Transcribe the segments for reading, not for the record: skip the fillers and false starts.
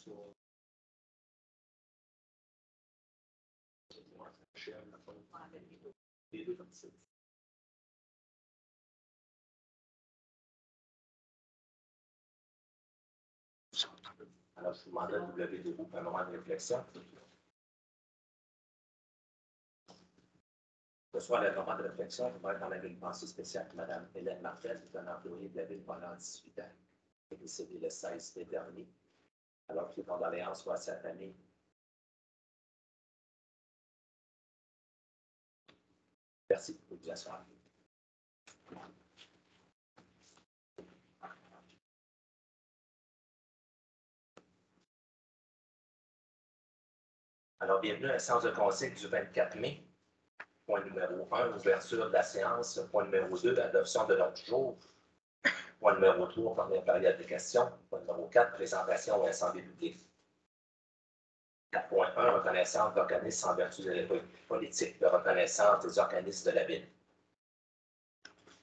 Alors, je vous demanderai de vous lever debout pour un moment de réflexion. Ce soir, le moment de réflexion, vous va être dans la ville pensée spéciale de Mme Hélène Martel, qui est un employé de la ville pendant 18 ans, qui est décédée le 16 mai dernier, alors que les condoléances soient à sa famille. Merci pour vous asseoir. Alors, bienvenue à la séance de conseil du 24 mai. Point numéro 1, ouverture de la séance. Point numéro 2, l'adoption de l'ordre du jour. Point numéro 3, première période de questions. Point numéro 4, présentation à l'Assemblée publique. 4.1, reconnaissance d'organismes en vertu de la politique de reconnaissance des organismes de la ville.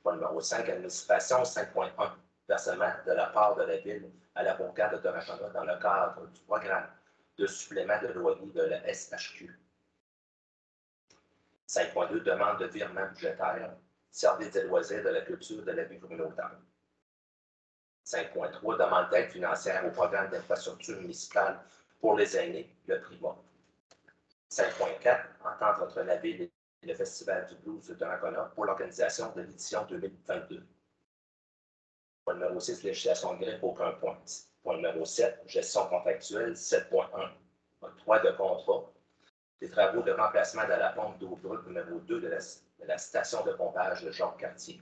Point numéro 5, administration. 5.1, versement de la part de la ville à la bourgade de Donnacona dans le cadre du programme de supplément de loyer de la SHQ. 5.2, demande de virement budgétaire, service des loisirs de la culture de la vie communautaire. 5.3, demande d'aide financière au programme d'infrastructure municipale pour les aînés, le PRIMA. 5.4, entente entre la ville et le Festival du blues de Donnacona pour l'organisation de l'édition 2022. Point numéro 6, législation de greffe, aucun point. Point numéro 7, gestion contractuelle, 7.1. Octroi de contrat. Des travaux de remplacement de la pompe d'eau brute numéro 2 de la station de pompage de Jacques-Cartier.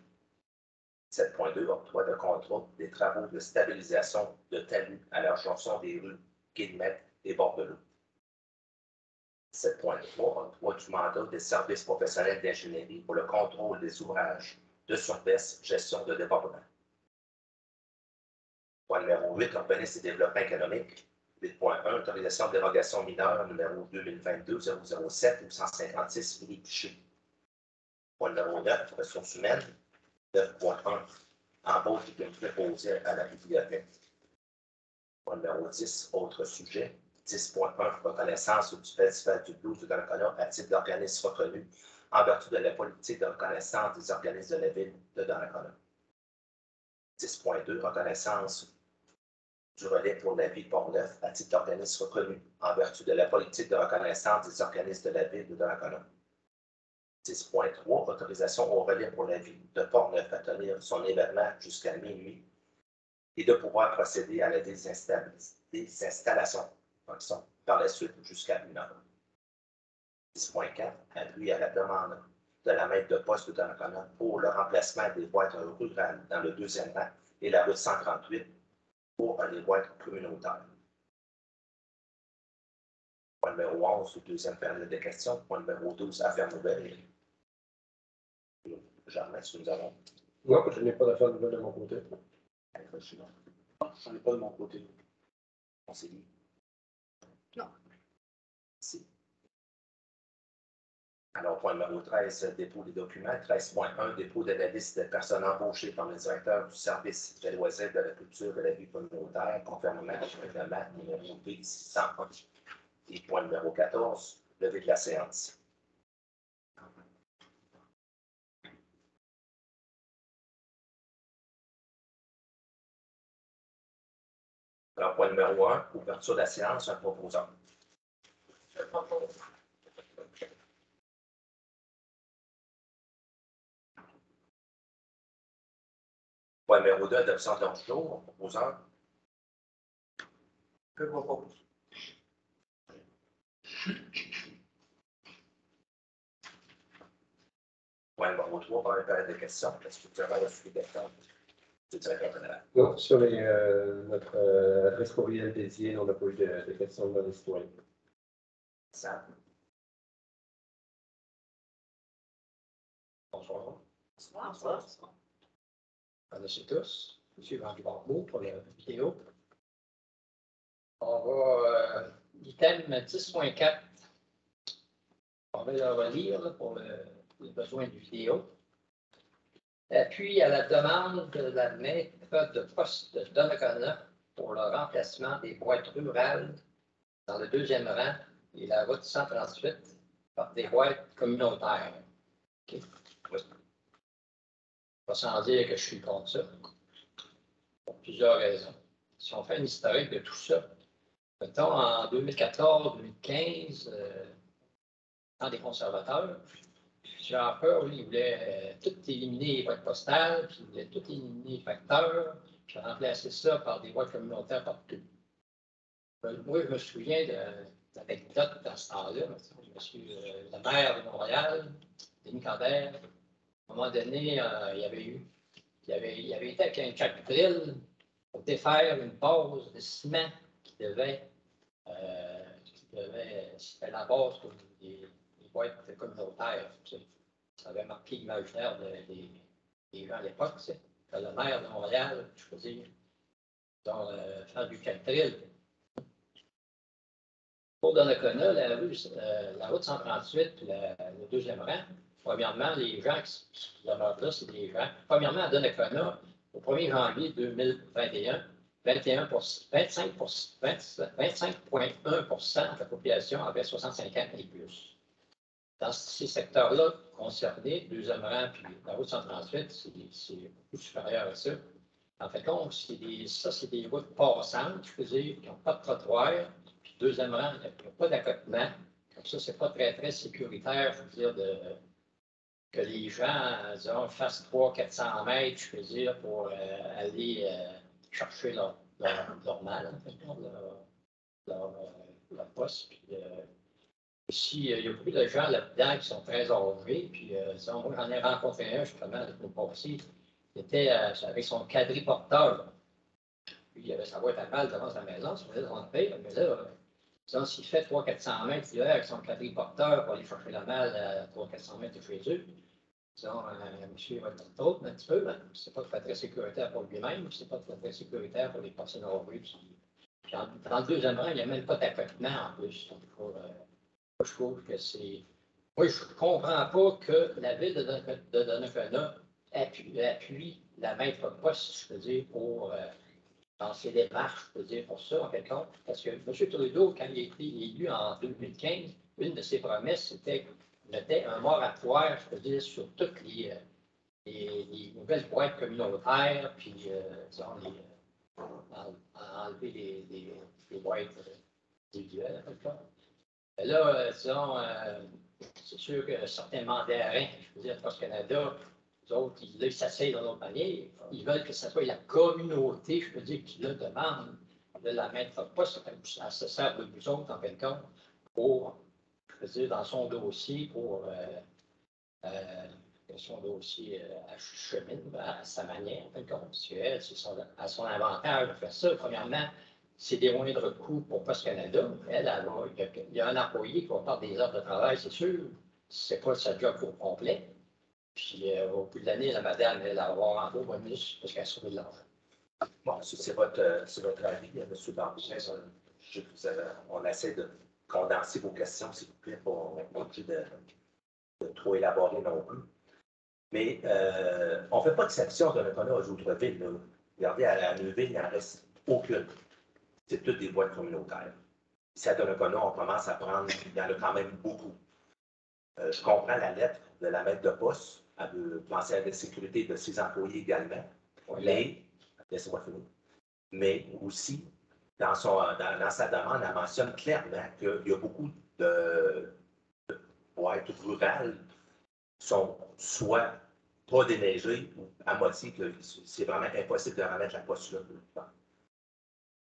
7.2, octroi de contrat des travaux de stabilisation de talus à la jonction des rues Guillemette et Bordelot. 7.3, octroi du mandat des services professionnels d'ingénierie pour le contrôle des ouvrages de surface, gestion de débordement. Point numéro 8, organisme et développement économique. 8.1, autorisation de dérogation mineure numéro 2022-007 ou 156 Philippe Piché. Point numéro 9, ressources humaines. 9.1, embauche du préposé à la bibliothèque. Point numéro 10, autres sujets. 10.1, reconnaissance du Festival du blues de Donnacona à titre d'organisme reconnu en vertu de la politique de reconnaissance des organismes de la ville de Donnacona. 10.2, reconnaissance du relais pour la vie Pont-Neuf à titre d'organisme reconnu en vertu de la politique de reconnaissance des organismes de la ville de Donnacona. 10.3, autorisation au relais pour la vie de Pont-Neuf à tenir son événement jusqu'à minuit et de pouvoir procéder à la désinstallation par la suite jusqu'à 1 heure. 10.4, appui à la demande de la maître de poste de Donnacona pour le remplacement des boîtes rurales dans le 2e rang et la route 138 pour les boîtes communautaires. Point numéro 11, deuxième période de questions. Point numéro 12, affaires nouvelles. Germain, est-ce que nous avons? Non, je n'ai pas d'affaires nouvelles de mon côté. Je n'en ai pas de mon côté. On s'est dit? Non. Si. Alors, point numéro 13, dépôt des documents. 13.1, dépôt de la liste des personnes embauchées par le directeur du service des loisirs de la culture de la vie communautaire, conformément au règlement numéro B601. Et point numéro 14, levée de la séance. Alors, point numéro 1, ouverture de la séance, un proposant. Je propose. Point numéro 2, adoption de l'ordre du jour, proposant. Je propose. Point numéro 3, par une période de questions. Est-ce que vous avez reçu des questions du directeur général? Non, sur notre adresse courriel dédiée, on n'a pas eu de questions dans les citoyens. Ça. Bonsoir. Bonsoir. Merci tous. Monsieur Van Barbeau pour la vidéo. On va l'item 10.4. On va le relire là, pour les besoins de vidéo. Appui à la demande de la maître de poste de Donnacona pour le remplacement des boîtes rurales dans le deuxième rang et la route 138 par des boîtes communautaires. OK? Oui. Pas sans dire que je suis contre ça, pour plusieurs raisons. Si on fait un historique de tout ça, mettons en 2014-2015, dans des conservateurs, plusieurs peurs, ils voulaient tout éliminer les boîtes postales, puis ils voulaient tout éliminer les facteurs, puis remplacer ça par des boîtes communautaires partout. Moi, je me souviens d'anecdotes dans ce temps-là. Je me suis, le maire de Montréal, Denis Coderre, à un moment donné, il avait été avec un Jack Drill pour défaire une base de ciment c'était la base pour des boîtes communautaires. Ça avait marqué l'imaginaire des gens à l'époque. Le maire de Montréal, je peux dire, dans faire du Jack Drill. Pour Donnacona, la route 138, le deuxième rang, premièrement, les gens qui demeurent là, c'est des gens. Premièrement, à Donnacona, au 1er janvier 2021, 25,1% de la population avait 65 ans et plus. Dans ces secteurs-là concernés, deuxième rang, puis la route 138, c'est beaucoup supérieur à ça. En fait, c'est des routes passantes, je peux dire, qui n'ont pas de trottoir. Puis deuxième rang, il n'y a pas d'accotement. Comme ça, c'est pas très, très sécuritaire, je veux dire, que les gens, disons, fassent 300-400 mètres, je peux dire, pour aller chercher leur mal, en fait, leur poste. Puis, aussi, il y a beaucoup de gens là-dedans qui sont très âgés. Puis, disons, moi, j'en ai rencontré un, justement, le mois passé. Il était avec son quadriporteur. Puis, il avait sa boîte à mal devant sa maison, ça faisait son paix. Mais là, disons, s'il fait 300-400 mètres l'hiver avec son quadriporteur pour aller chercher la malle à 300-400 mètres de chez eux, disons, monsieur va être trop un petit peu, mais c'est pas très, très sécuritaire pour lui-même, c'est pas très, très sécuritaire pour les personnes âgées. Puis dans le deuxième rang, il n'y a même pas d'accotement en plus. Donc, je trouve que c'est. Moi, je ne comprends pas que la ville de Donnacona appuie la maître poste, je peux dire, pour dans ses démarches, je peux dire, pour ça, en quelque sorte. Parce que M. Trudeau, quand il a été élu en 2015, une de ses promesses, c'était qu'il mettait un moratoire, je peux dire, sur toutes les nouvelles boîtes communautaires, puis, disons, enlever les boîtes individuelles, en quelque sorte. Là, disons, c'est sûr que certains mandarins, je veux dire, Post Canada, les autres, ils s'asseyent dans notre panier, ils veulent que ce soit la communauté, je peux dire, qui le demande de la mettre pas, ça se sert de vous autres, en fin de compte, pour, je veux dire, dans son dossier, que son dossier achemine à sa manière, en fin de compte, parce qu'elle, à son avantage de faire ça. Premièrement, c'est des moindres coûts pour Post Canada. Il y a un employé qui va faire des heures de travail, c'est sûr. C'est pas sa job au complet. Puis au bout de l'année, la madame, elle va avoir un beau bonus parce qu'elle a sauvé de l'argent. Bon, c'est votre avis, M. Barbier. On essaie de condenser vos questions, s'il vous plaît, pour de trop élaborer non plus. Mais on ne fait pas d'exception de Donnacona aux autres villes. Là. Regardez, à Neuville, il n'en reste aucune. C'est toutes des boîtes communautaires. Ici, à Donnacona, on commence à prendre, il y en a quand même beaucoup. Je comprends la lettre de la maître de poste. Elle veut penser à la sécurité de ses employés également. Mais, laissez-moi finir. Mais aussi, dans sa demande, elle mentionne clairement qu'il y a beaucoup de boîtes rurales qui sont soit pas déneigées ou à moitié, que c'est vraiment impossible de remettre la poste là.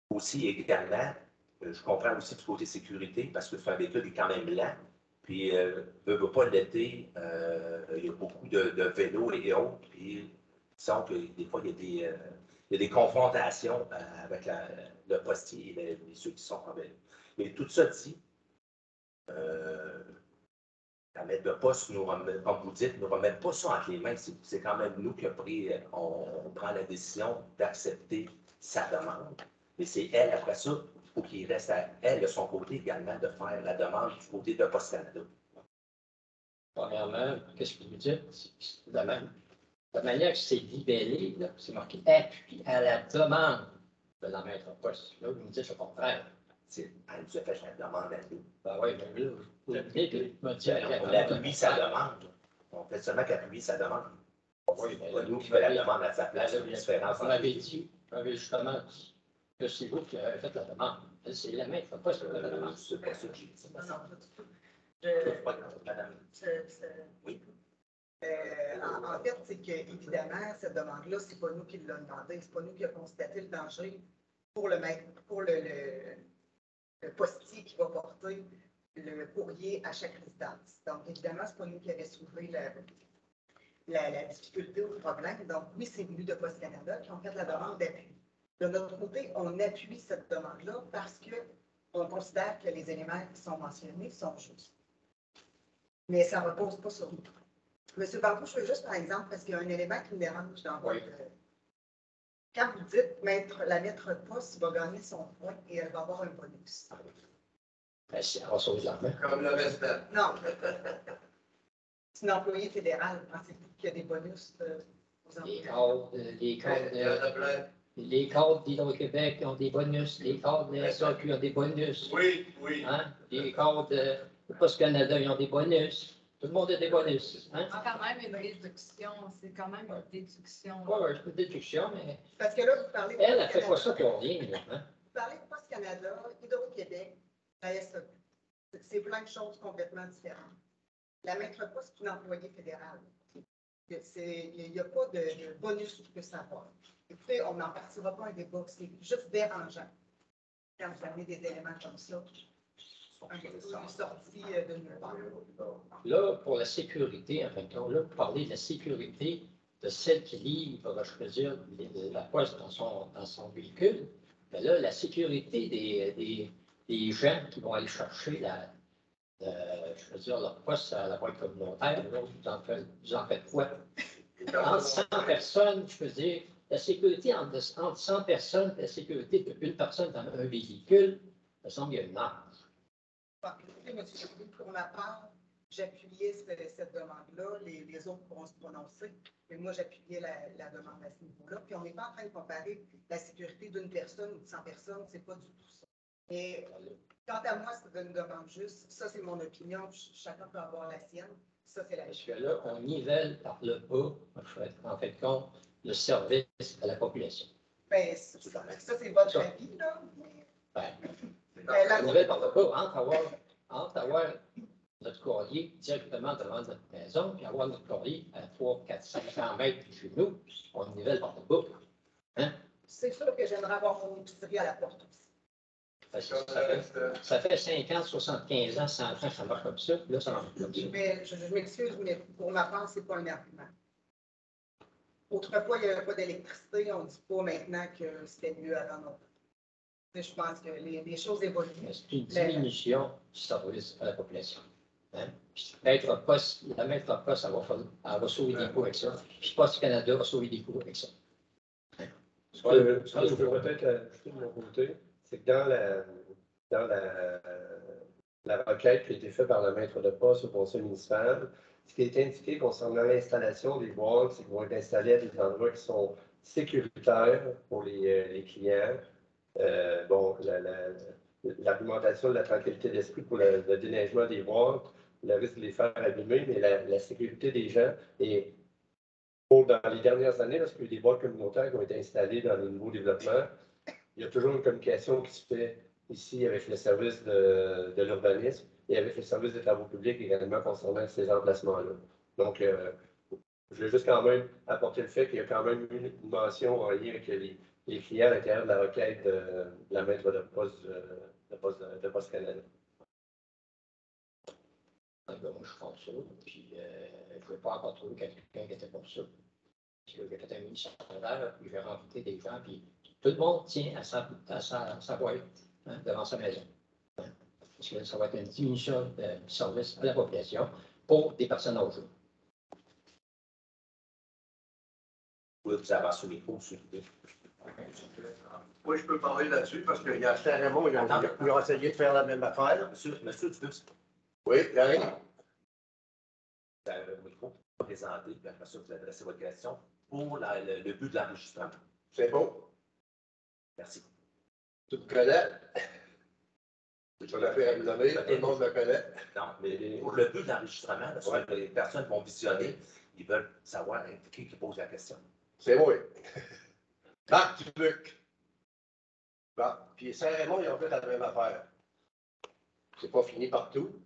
Aussi, également, je comprends aussi du côté sécurité, parce que c'est un véhicule qui est quand même lent. Puis, veut pas l'été, il y a beaucoup de vélos et autres. Puis, disons que des fois, il y a des confrontations avec le postier et ceux qui sont en vélo. Mais tout ça dit, la maître de poste, comme vous dites, ne remet pas ça entre les mains. C'est quand même nous qui on prend la décision d'accepter sa demande. Mais c'est elle, après ça, il faut qu'il reste à elle, de son côté également, de faire la demande du côté de Post Canada. Premièrement, qu'est-ce que vous dites? La manière que c'est libellé, c'est marqué appui à la demande de la mettre en poste. Là, vous me dites le contraire. Elle nous a fait la demande à nous. Ben oui, mais là, vous me dites que je me dis, On appuie sa demande. On fait seulement qu'appuyer sa demande. Oui, C'est pas nous qui fait la demande à sa place. Vous Une différence m'avez dit, vous m'avez justement dit que c'est vous qui avez fait la demande. C'est la maître poste qui a fait la demande. C'est pas ça que j'ai dit. Non, non, pas du tout. C'est pas grave, madame. Oui. En fait, c'est que, évidemment, cette demande-là, c'est pas nous qui l'avons demandé, c'est pas nous qui avons constaté le danger pour le postier qui va porter le courrier à chaque résidence. Donc, évidemment, c'est pas nous qui avons soulevé la difficulté ou le problème. Donc, oui, c'est venu de Poste Canada qui ont fait la demande d'appui. De notre côté, on appuie cette demande-là parce qu'on considère que les éléments qui sont mentionnés sont justes. Mais ça ne repose pas sur nous. Monsieur Barbeau, je veux juste, par exemple, parce qu'il y a un élément qui me dérange dans votre... Quand vous dites la maître poste va gagner son point et elle va avoir un bonus. Ben, c'est en sauve de l'argent. Comme le respect. Non. C'est une employée fédérale. Pensez-vous qu'il y a des bonus aux Les employés? cadres, les cadres d'Hydro-Québec ont des bonus, les cadres de SAQ ont des bonus. Oui, oui. Hein? Les cadres de Poste Canada, ils ont des bonus. Tout le monde a des bonus. Hein? Quand même une réduction, c'est quand même une déduction. Oui, oui, c'est une déduction, mais Parce que là, vous parlez de elle, elle Poste fait pas Canada. ça pour rien. Là, hein? Vous parlez de Poste Canada, Hydro-Québec, la SAQ. C'est plein de choses complètement différentes. La maître poste, c'est une employée fédérale. Il n'y a pas de bonus qui peut savoir. Écoutez, on n'en partira pas un débat. C'est juste dérangeant quand vous avez des éléments comme ça. Un peu sorti de nulle part. Là, pour la sécurité, en fin de compte, là, vous parlez de la sécurité de celle qui livre, je veux dire, la poste dans son véhicule. Mais là, la sécurité des gens qui vont aller chercher je veux dire, leur poste à la boîte communautaire, là, vous en faites quoi? Entre 100 personnes, je veux dire, la sécurité entre 100 personnes, la sécurité d'une personne dans un véhicule, ça semble qu'il y a une marge. Bon, écoutez, M. Chaput, pour ma part, j'appuyais cette demande-là. Les autres pourront se prononcer. Mais moi, j'appuyais la demande à ce niveau-là. Puis on n'est pas en train de comparer la sécurité d'une personne ou de 100 personnes. C'est pas du tout ça. Mais quant à moi, c'est une demande juste. Ça, c'est mon opinion. Chacun peut avoir la sienne. Ça, c'est la Parce que là, on nivelle par le bas, en fait, compte, le service à la population. Ben, ça, c'est votre avis, là. On nivelle par le bas entre avoir notre courrier directement devant notre maison, puis avoir notre courrier à 300, 400, 500 mètres de chez nous, on nivelle par le bas. Hein? C'est sûr que j'aimerais avoir mon épicerie à la porte aussi. Ça fait 50, 75 ans, 100 ans que ça marche comme ça. Là, ça marche comme ça. Mais je m'excuse, mais pour ma part, ce n'est pas un argument. Autrefois, il n'y avait pas d'électricité. On ne dit pas maintenant que c'était mieux avant non plus. Je pense que les choses évoluent. C'est une diminution du service à la population. Hein? La maître poste, elle va sauver des coûts avec ça. Puis Poste Canada va sauver des coûts avec ça. Hein? Ce que je peux peut-être ajouter de mon côté, c'est que dans la requête qui a été faite par le maître de poste au conseil municipal, ce qui est indiqué concernant l'installation des boîtes, c'est qu'ils vont être installés à des endroits qui sont sécuritaires pour les clients. L'argumentation de la tranquillité d'esprit pour le déneigement des boîtes, le risque de les faire abîmer, mais la sécurité des gens. Et dans les dernières années, lorsqu'il y a eu des boîtes communautaires qui ont été installées dans le nouveau développement, il y a toujours une communication qui se fait ici avec le service de l'urbanisme et avec le service des travaux publics également concernant ces emplacements-là. Donc, je veux juste quand même apporter le fait qu'il y a quand même une mention en lien avec les clients à l'intérieur de la requête de la maître de poste de Poste Canada. Moi, je pense ça, puis je ne vais pas encore trouver quelqu'un qui était comme ça. Parce que j'ai fait un mini-secondaire, puis j'ai rencontré des gens, puis tout le monde tient à sa boîte devant sa maison. Hein? Parce que ça va être une diminution de service à la population pour des personnes âgées. Oui, vous avez sur le micro, s'il vous plaît. Oui, je peux parler là-dessus parce qu'il y a Saint Raymond, ils ont essayé de faire la même affaire. Monsieur Dubuc, Oui, j'arrive. vous avez le micro présenté, puis après ça, vous adressez votre question pour le but de l'enregistrement. C'est beau. Merci. Tu me connais? C'est une affaire à me nommer, tout le monde me connaît. Non, mais pour le but d'enregistrement, parce que les personnes vont visionner, ils veulent savoir qui pose la question. C'est moi. Marc Dubuc. Bon, puis Saint-Raymond, ils ont fait la même affaire. C'est pas fini partout.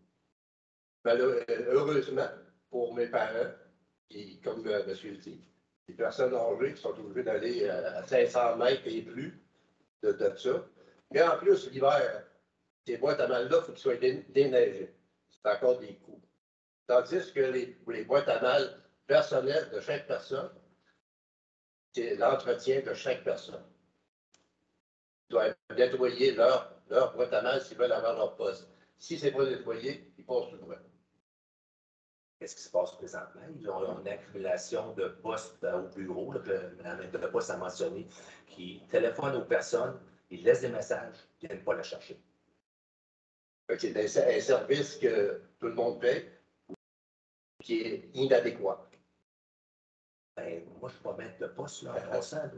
Mais heureusement, pour mes parents, qui, comme monsieur le dit, les personnes âgées qui sont obligées d'aller à 500 mètres et plus de ça. Mais en plus, l'hiver, ces boîtes à mal-là, il faut qu'ils soient déneigées. C'est encore des coûts. Tandis que pour les boîtes à mal personnelles de chaque personne, c'est l'entretien de chaque personne. Ils doivent nettoyer leur boîte à mal s'ils veulent avoir leur poste. Si ce n'est pas nettoyé, ils passent tout droit. Qu'est-ce qui se passe présentement? Ils ont une accumulation de postes au bureau, de postes à mentionner, qui téléphonent aux personnes, ils laissent des messages, ils ne viennent pas la chercher. C'est un service que tout le monde paie, qui est inadéquat. Ben, moi, je ne suis pas maître de poste, là, en passant.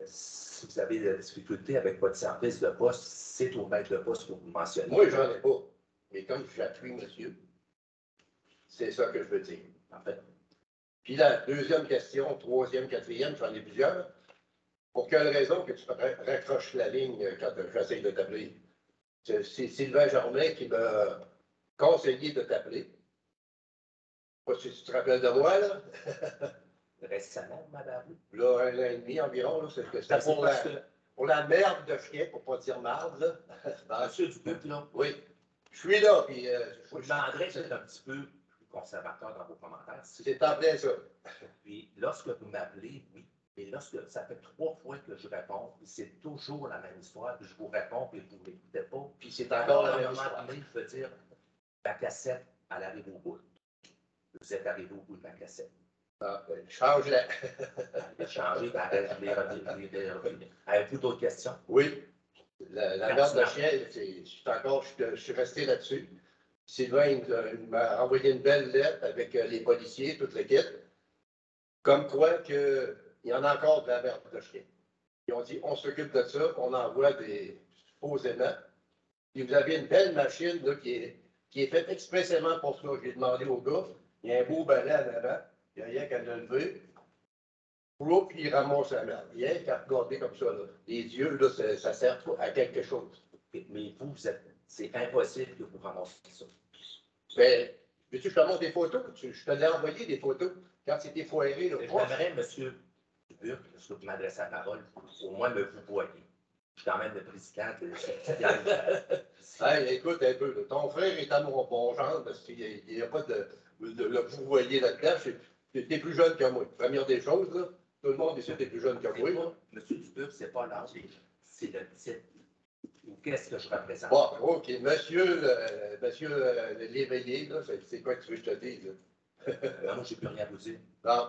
Si vous avez des difficultés avec votre service de poste, c'est au maître de poste que vous mentionnez. Moi, j'en ai pas. Mais comme j'appuie monsieur, c'est ça que je veux dire. En fait, Puis la deuxième question, troisième, quatrième, j'en ai plusieurs. Pour quelle raison que tu raccroches la ligne quand j'essaie de t'appeler? C'est Sylvain Germain qui m'a conseillé de t'appeler. Je ne sais pas si tu te rappelles de moi, là. récemment, vous m'avez appelé. Là, 1 an et demi environ, c'était pour la merde de chien, pour ne pas dire marde, là. Monsieur Dubuc, là, Oui. Je suis là, puis je vous demanderais d'être un petit peu plus conservateur dans vos commentaires. c'est en plein ça. Puis, lorsque vous m'appelez, oui. Et lorsque ça fait 3 fois que je réponds, c'est toujours la même histoire, puis je vous réponds, puis vous ne m'écoutez pas. Puis c'est encore la À un même moment histoire. donné, je veux dire, ma cassette, elle arrive au bout. Vous êtes arrivé au bout de ma cassette. Change-la. Elle changé, avez-vous d'autres questions? Oui. La merde de chien, je suis resté là-dessus. Sylvain il m'a envoyé une belle lettre avec les policiers, toute l'équipe, comme quoi qu'il y en a encore de la merde de chien. Ils ont dit, on s'occupe de ça, on envoie des supposément. Puis vous avez une belle machine là, qui est faite expressément pour ça. J'ai demandé au gars, il y a un beau balai en avant, il n'y a rien qu'à le lever. Puis il ramasse la merde. Il y a qu'à regarder comme ça. Là. Les yeux, là, ça sert à quelque chose. Mais vous, c'est impossible que vous ramassiez ça. Mais, veux-tu que je te montre des photos? Je te l'ai envoyé des photos quand c'était foiré. Là. J'aimerais, monsieur Dubuc, lorsque vous m'adressez la parole, au moins me vous voyez. Je suis quand même le président de Hey, écoute un peu, là. Ton frère est à mon bon genre parce qu'il n'y a pas de le vouvoyer là-dedans. Tu es plus jeune que moi. Première des choses, là, tout le monde ici est plus jeune que moi. Monsieur Dubuc, c'est pas l'âge, c'est le titre. Ou qu'est-ce que je représente? Bon, OK. Monsieur l'éveillé, là, c'est quoi que tu veux que je te dise? Non, moi, je n'ai plus rien à vous dire. Bon,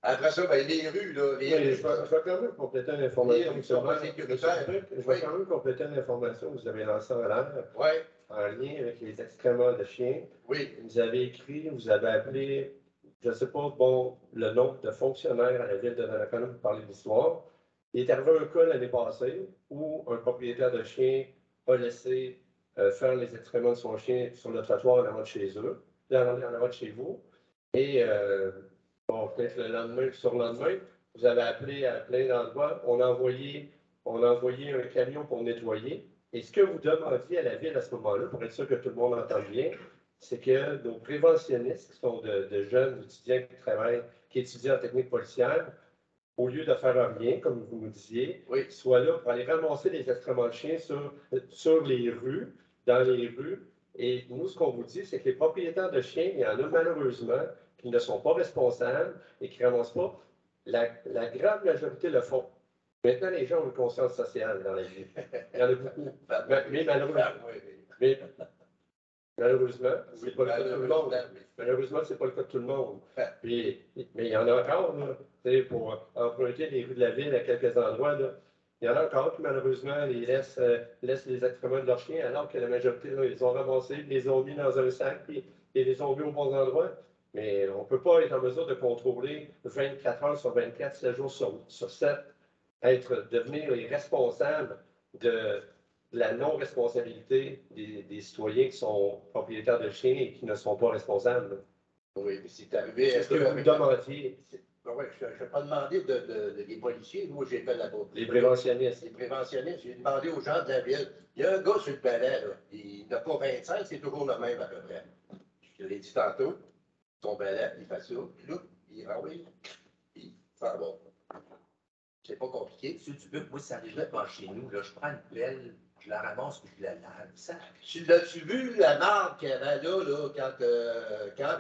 après ça, ben, les rues, là, Oui, je vais quand même compléter une information. Ils sont pas sécuritaires. Je vais quand même compléter une information que vous avez lancée en l'air Oui, en lien avec les excréments de chiens. oui. Vous avez écrit, vous avez appelé, je ne sais pas, bon, le nombre de fonctionnaires à la ville de Donnacona, vous parlez d'histoire. Il est arrivé un cas l'année passée où un propriétaire de chien a laissé faire les excréments de son chien sur le trottoir en avant de chez eux, en avant de chez vous. Et bon, peut-être le lendemain, sur le lendemain, vous avez appelé à plein d'endroits. On a envoyé un camion pour nettoyer. Et ce que vous demandiez à la ville à ce moment-là, pour être sûr que tout le monde entende bien, c'est que nos préventionnistes, qui sont de jeunes étudiants qui travaillent, qui étudient en technique policière, au lieu de faire rien, comme vous nous disiez, Oui. soient là pour aller ramasser les excréments de chiens sur les rues, dans les rues. Et nous, ce qu'on vous dit, c'est que les propriétaires de chiens, il y en a malheureusement qui ne sont pas responsables et qui ne ramassent pas. La grande majorité le font. Maintenant, les gens ont une conscience sociale dans la vie. Il y en a beaucoup. Mais malheureusement, c'est pas le cas de tout le monde. Malheureusement, c'est pas le cas de tout le monde. Mais il y en a encore, là, pour emprunter les rues de la ville à quelques endroits, là, il y en a encore qui, malheureusement, laissent les excréments de leurs chiens, alors que la majorité, là, ils ont ramassé, les ont mis dans un sac, et les ont mis aux bons endroits. Mais on ne peut pas être en mesure de contrôler 24 heures sur 24, 7 jours sur 7, devenir les responsables de la non-responsabilité des citoyens qui sont propriétaires de chiens et qui ne sont pas responsables. Oui, mais c'est arrivé. Est-ce que vous demandiez Oui, je n'ai pas demandé des policiers. Moi, j'ai fait les préventionnistes? Les préventionnistes, j'ai demandé aux gens de la ville. Il y a un gars sur le balai, là. Il n'a pas 25, c'est toujours le même à peu près. Je te l'ai dit tantôt. Son balai, il fait ça. Puis là, il renvoie. Il fait bon. C'est pas compliqué. Monsieur Dubuc, moi, ça arrivait par chez nous. Là, je prends une poubelle, je la ramasse puis je la lave. Ça, L'as-tu vu la marque qu'il y avait là quand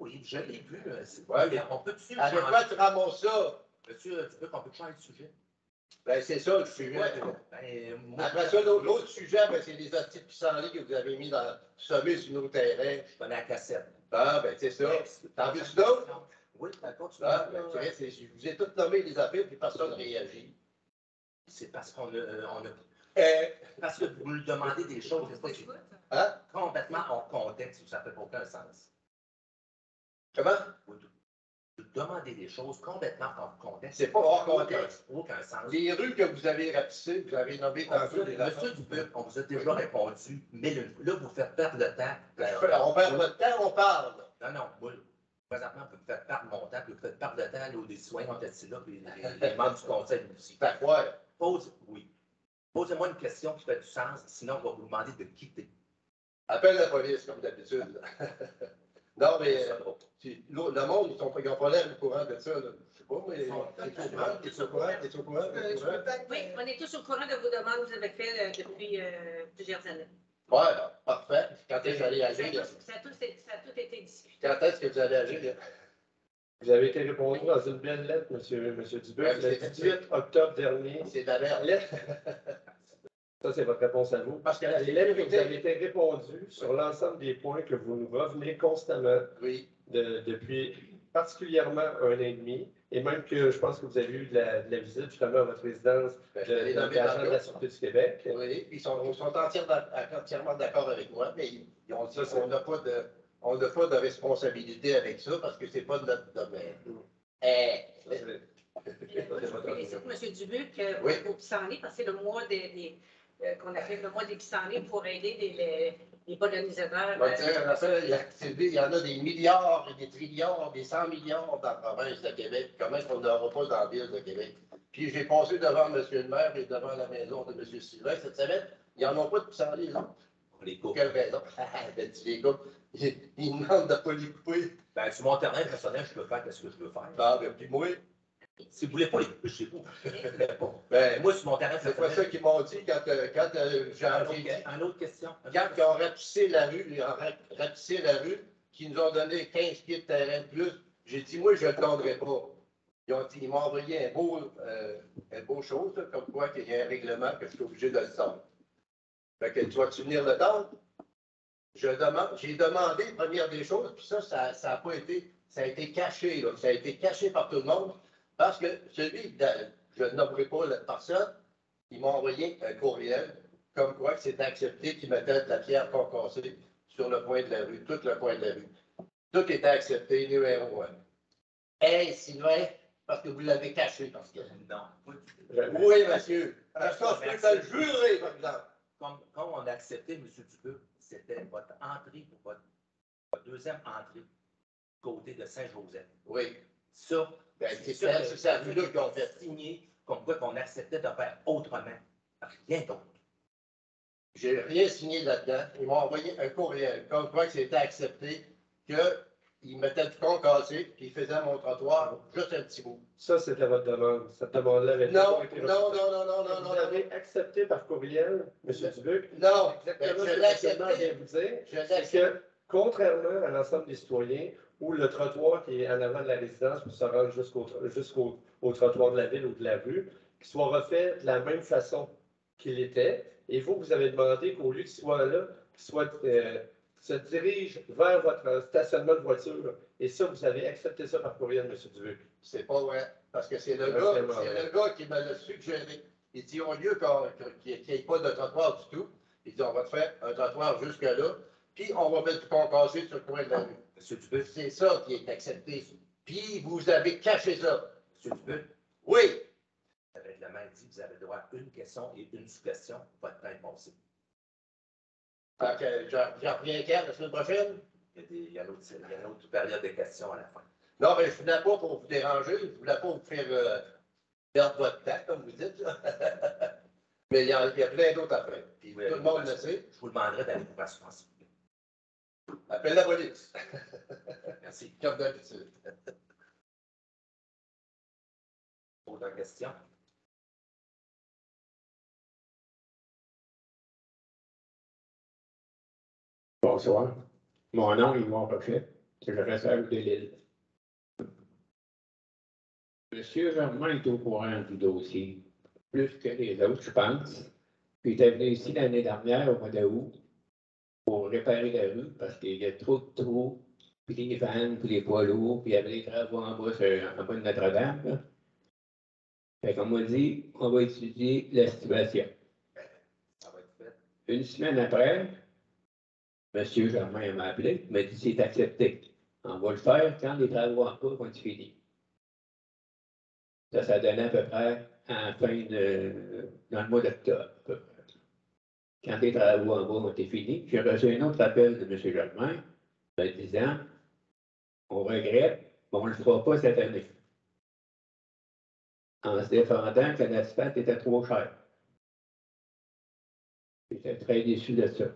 oui, je l'ai vu. Ouais, mais on peut-tu avec quoi tu ramasses ça? Monsieur Dubuc, on peut changer de sujet? Ben, c'est ça le sujet. Ben, moi, Après ça, l'autre sujet, ben, c'est les hosties de pissenlits que vous avez mis dans sommet sur nos terrains. je connais la cassette. Ah, ben, c'est ça. T'en veux-tu d'autres? Oui, d'accord, tu Ah, ben, tu sais, je vous ai tous nommé les affaires, puis personne ne réagit. C'est parce qu'on a, Euh, parce que vous nous demandez des choses hein? complètement hors contexte où ça ne fait aucun sens. Comment? Vous demandez des choses complètement hors contexte. C'est pas hors contexte. Aucun sens. Les rues que vous avez rapissées, vous avez nommé tantôt des Monsieur Dubuc, on vous a déjà répondu, mais là, vous faites perdre le temps. On perd notre temps, on parle. Non, moi, présentement, vous faites perdre mon temps, puis vous faites perdre le temps là, aux citoyens qui étaient là, puis les membres du conseil aussi. Fait quoi? Oui. Posez-moi une question qui fait du sens, sinon on va vous demander de quitter. Appelle la police, comme d'habitude. Non, mais Ça va. le monde, ils n'ont pas l'air au courant de ça. Là. Je sais pas, mais t'es au courant? T'es au courant? Oui, on est tous au courant de vos demandes que vous avez faites depuis plusieurs années. Ouais, parfait. Quand est-ce que vous allez agir? Ça a tout été discuté. Quand est-ce que vous allez agir? Vous avez été répondu dans une belle lettre, monsieur Dubuc, Ouais, le 18 octobre dernier. C'est de la merde. Lettre. Ça, c'est votre réponse à vous. Parce que la Les lettres que vous avez sécurité... été répondues sur l'ensemble des points que vous nous revenez constamment Oui. depuis particulièrement un an et demi, et même que je pense que vous avez eu de la visite justement à votre résidence Ben, de l'agent de la Sûreté du Québec. Oui, ils sont entièrement d'accord avec moi, mais ils ont dit qu'on n'a pas de responsabilité avec ça parce que c'est pas notre domaine. Monsieur Dubuc, Oui. au pissenlit, parce que c'est le mois qu'on appelle le mois des pissenlits pour aider les pollinisateurs. Il y en a des milliards, des trilliards, des 100 milliards dans la province de Québec. Comment est-ce qu'on n'aura pas dans la ville de Québec? Puis j'ai passé devant M. le maire et devant la maison de M. Sylvain cette semaine. Ils n'en ont pas de pissenlits, là. Les Pour coupes. quelle raison? Ben, tu les coupes. Ils demandent de ne pas les couper. Ben, sur mon terrain personnel, je peux faire ce que je veux faire. Ah, ben, puis moi, Si vous voulez pas les couper, je sais pas. ben, Moi, sur mon terrain c'est pas ça personnel. qu'ils m'ont dit quand j'ai dit. Une autre question. Quand ils ont rapissé la rue, qu'ils nous ont donné 15 pieds de terrain de plus, j'ai dit, moi, je ne le donnerai pas. Ils m'ont envoyé un beau chose, là, comme quoi qu'il y a un règlement que je suis obligé de le tendre. Fait que tu vas-tu venir le tendre? J'ai demandé, première des choses, puis ça a pas été, ça a été caché, là. Ça a été caché par tout le monde, parce que je ne nommerai pas la personne, ils m'ont envoyé un courriel, comme quoi que c'était accepté qu'ils mettaient de la pierre concassée sur le coin de la rue, tout le coin de la rue. Tout était accepté, numéro 1. Hey, Sylvain, parce que vous l'avez caché, parce que... Non. Oui, monsieur. Ça, je peux te le jurer, par exemple. Comme on a accepté, M. Dubuc, c'était votre entrée pour votre deuxième entrée côté de Saint-Joseph. Oui. Ça, Ben, c'est ça rue-là qu'ils ont fait. signé comme quoi qu'on acceptait de faire autrement. Rien d'autre. J'ai rien signé là-dedans. Ils m'ont envoyé un courriel, comme quoi que c'était accepté, qu'ils mettaient du concassé, puis ils faisaient mon trottoir juste un petit bout. Ça, c'était votre demande. Cette demande-là avait Non, été non, reçue. non, non, non, non, Vous non. avez accepté par courriel, M. Dubuc. Non, Exactement je ce que l'ai le président accepté. vient de vous dire. Je l'ai C'est accepté. que, contrairement à l'ensemble des citoyens, où le trottoir qui est en avant de la résidence pour se rendre jusqu'au trottoir de la ville ou de la rue, qu'il soit refait de la même façon qu'il était. Et vous avez demandé qu'au lieu qu'il soit là, se dirige vers votre stationnement de voiture. Et ça, vous avez accepté ça par courriel, M. Dubuc. C'est pas vrai. Parce que c'est le Ouais, gars qui me l'a suggéré. Il dit, au lieu qu'il n'y ait pas de trottoir du tout, il dit, on va te faire un trottoir jusque-là, puis on va mettre du concassé sur le coin de la rue. M. Dubuc, C'est ça qui est accepté. Puis vous avez caché ça. M. Dubuc, Oui. Le règlement dit que vous avez le droit à une question et une sous-question. Votre temps est passé. Fait que j'en reviens quand, la semaine prochaine? Il y a une autre période de questions à la fin. Non, mais je ne voulais pas pour vous déranger, je ne voulais pas vous faire perdre votre temps, comme vous dites. Là. Mais il y a plein d'autres affaires. Puis Oui, tout le monde le sait. Je vous demanderai d'aller pour assurance. Appelle la police. Merci. Comme d'habitude. Autre question? Bonsoir. Mon nom est Yvon Rochette. Je réserve de l'île. Monsieur Germain est au courant du dossier, plus que les autres, je pense. Puis il était venu ici l'année dernière, au mois d'août, pour réparer la rue, parce qu'il y a trop de trous, puis les vannes, puis les poids lourds, puis il y avait les travaux en bas de Notre-Dame. Là. Fait qu'on m'a dit, on va étudier la situation. Ça va être fait. Une semaine après, M. Germain m'a appelé, m'a dit c'est accepté. On va le faire quand les travaux en bas vont être finis. Ça donnait à peu près à la fin dans le mois d'octobre, à peu près. Quand les travaux en bas ont été finis, j'ai reçu un autre appel de M. Germain me disant on regrette, mais on ne le fera pas cette année. En se défendant que l'asphalte était trop cher. J'étais très déçu de ça.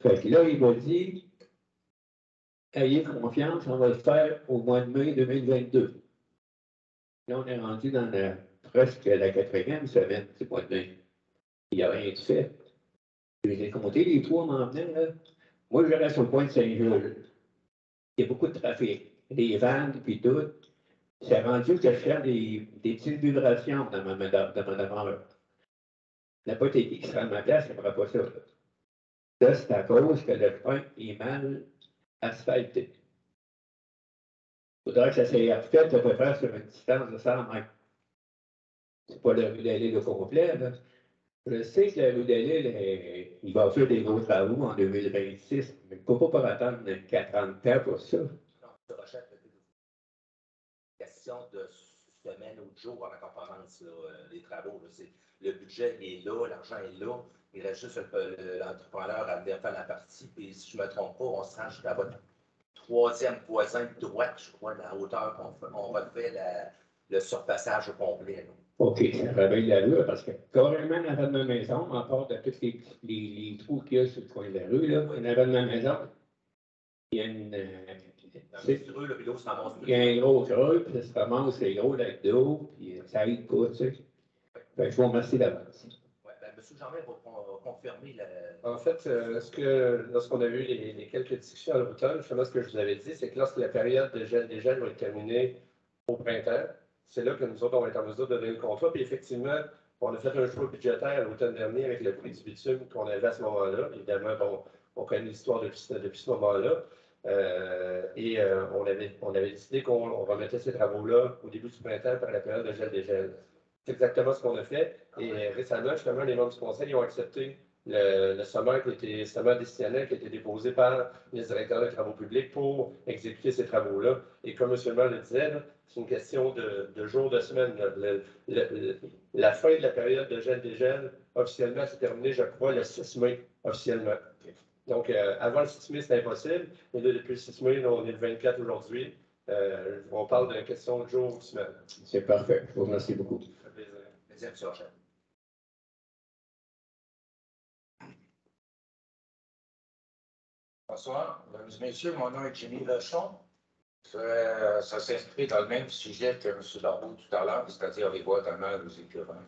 Fait que là, il m'a dit ayez confiance, on va le faire au mois de mai 2022. Là, on est rendu dans presque la 4e semaine du mois de mai. Il n'y a rien de fait. J'ai compté les 3 m'en venant, là. Moi, je reste au coin de Saint-Jules. Il y a beaucoup de trafic. Les vannes, puis tout. C'est rendu que je fais des petites vibrations dans ma demeure. La pas été dit qui sera à ma place, je ne ferai pas ça. Là, c'est à cause que le chemin est mal asphalté. Il faudrait que ça soit fait à peu près sur une distance de 100 mètres. C'est pas la rue de l'île au complet, là. Je sais que la rue de l'île, il va faire des gros travaux en 2026, mais il ne faut pas attendre 40 ans pour ça. Non, M. Rochette, question de semaine ou de jour avant qu'on commence les travaux. Là. Le budget est là, l'argent est là. Il reste juste l'entrepreneur à venir faire la partie. Puis si je ne me trompe pas, on se rend jusqu'à votre 3e voisin de droite, je crois, la hauteur qu'on refait le surpassage au complet. Là. OK, ça réveille l'allure parce que carrément en avant de ma maison, à part de tous les trous qu'il y a sur le coin de la rue, là, en avant de ma maison, il y a une. Il y a un gros creux, puis ça se ramasse, c'est gros lac d'eau, puis ça aide pas, tu sais. Je vous remercie d'avance. Oui, bien, M. Germain va confirmer En fait, lorsqu'on a eu les quelques discussions à l'automne, justement, ce que je vous avais dit, c'est que lorsque la période de gel des gels va être terminée au printemps, c'est là que nous autres, on va être en mesure de donner le contrat. Puis effectivement, on a fait un choix budgétaire l'automne dernier avec le prix du bitume qu'on avait à ce moment-là. Évidemment, bon, on connaît l'histoire depuis ce moment-là. On avait décidé qu'on remettait ces travaux-là au début du printemps par la période de gel des gels. C'est exactement ce qu'on a fait. Et récemment, justement, les membres du conseil ont accepté le sommaire décisionnel qui a été déposé par le directeur des travaux publics pour exécuter ces travaux-là. Et comme M. le maire le disait, c'est une question de jours, de semaines. La fin de la période de gel des gels, officiellement, c'est terminé, je crois, le 6 mai, officiellement. Donc, avant le 6 mai, c'est impossible. Et là, depuis le 6 mai, là, on est le 24 aujourd'hui. On parle d'une question de jours ou de semaines. C'est parfait. Je vous remercie beaucoup. ça fait plaisir, M. Rochette. Bonsoir, mesdames et messieurs, mon nom est Jimmy Lechon. Ça s'inscrit dans le même sujet que M. Barbeau tout à l'heure, c'est-à-dire les boîtes à mal aux écrivains.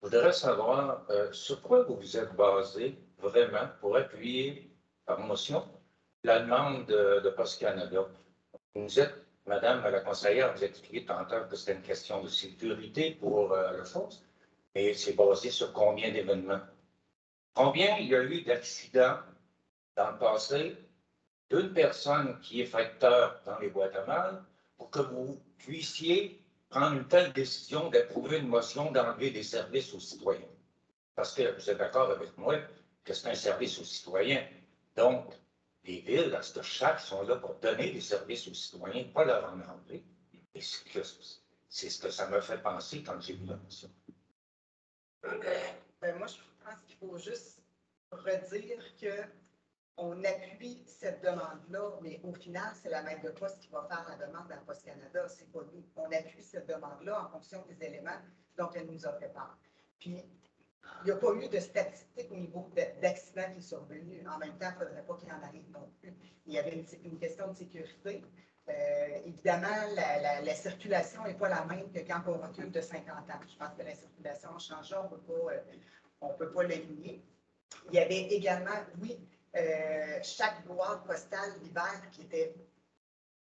Je voudrais savoir sur quoi vous vous êtes basé vraiment pour appuyer par motion la demande de Poste Canada. Vous êtes, Madame la conseillère, vous expliquez tantôt que c'était une question de sécurité pour le FOS, mais c'est basé sur combien d'événements? Combien il y a eu d'accidents dans le passé d'une personne qui est facteur dans les boîtes à mal pour que vous puissiez prendre une telle décision d'approuver une motion d'enlever des services aux citoyens. Parce que vous êtes d'accord avec moi que c'est un service aux citoyens. Donc, les villes, à ce chaque sont là pour donner des services aux citoyens, pas leur en enlever. Et C'est ce que ça m'a fait penser quand j'ai vu la motion. Moi, je pense qu'il faut juste redire qu'on appuie cette demande-là, mais au final, c'est la maître de poste qui va faire la demande à Poste Canada, c'est pas nous. On appuie cette demande-là en fonction des éléments dont elle nous a fait part. Puis, il n'y a pas eu de statistiques au niveau d'accidents qui sont survenus. En même temps, il ne faudrait pas qu'il y en arrive non plus. Il y avait une question de sécurité. Évidemment, la circulation n'est pas la même que quand on recule de 50 ans. Je pense que la circulation a changé, on ne peut pas l'éliminer. Il y avait également, oui, chaque boîte postale l'hiver qui était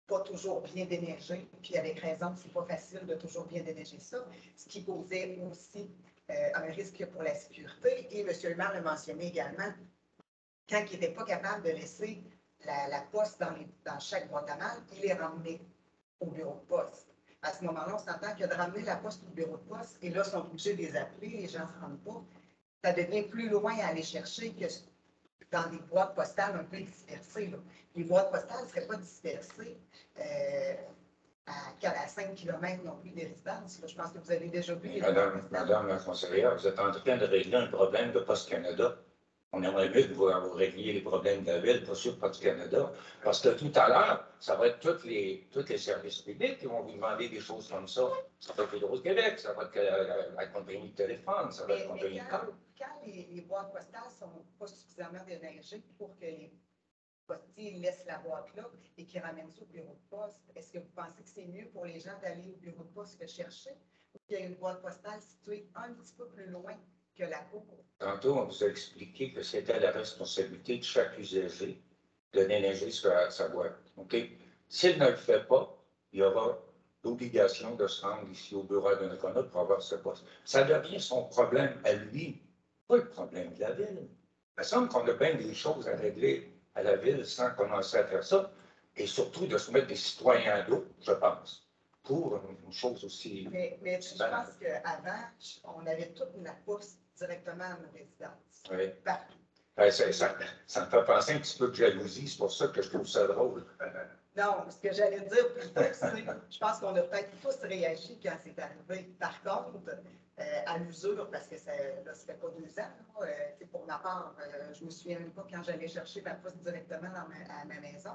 pas toujours bien déneigée, puis avec raison, c'est pas facile de toujours bien déneiger ça, ce qui posait aussi un risque pour la sécurité. Et M. le maire l'a mentionné également, quand il n'était pas capable de laisser la poste dans chaque boîte à mal, il est ramené au bureau de poste. À ce moment-là, on s'entend que de ramener la poste au bureau de poste, et là, ils sont obligés de les appeler, les gens ne se rendent pas, ça devient plus loin à aller chercher que dans des boîtes postales un peu dispersées. Là. Les boîtes postales ne seraient pas dispersées à 5 km non plus des résidences. Là. Je pense que vous avez déjà vu les boîtes postales. Madame la conseillère, vous êtes en train de régler un problème de Poste Canada. On aimerait mieux que vous régliez les problèmes de la ville, pas sûr Poste Canada. Parce que tout à l'heure, ça va être tous les services publics qui vont vous demander des choses comme ça. Ça va être Hydro-Québec, ça va être la compagnie de téléphone, ça va être la compagnie de câble. Quand les boîtes postales ne sont pas suffisamment déneigées pour que les postiers laissent la boîte là et qu'ils ramènent ça au bureau de poste, est-ce que vous pensez que c'est mieux pour les gens d'aller au bureau de poste que chercher ou qu'il y a une boîte postale située un petit peu plus loin que la cour? Tantôt, on vous a expliqué que c'était la responsabilité de chaque usager de déneiger sa boîte. Okay? S'il ne le fait pas, il y aura l'obligation de se rendre ici au bureau de Nakona pour avoir ce poste. Ça devient son problème à lui, pas le problème de la ville. Il me semble qu'on a bien des choses à régler à la ville sans commencer à faire ça, et surtout de se mettre des citoyens à dos, je pense, pour une chose aussi. Mais je pense qu'avant, on avait toute la poste directement à nos résidences. Oui. Partout. Ça me fait penser un petit peu de jalousie, c'est pour ça que je trouve ça drôle. Non, ce que j'allais dire plutôt, c'est je pense qu'on a peut-être tous réagi quand c'est arrivé. Par contre, à l'usure, parce que ça fait pas 2 ans, pour ma part, je me souviens même pas quand j'allais chercher ma poste directement à ma maison.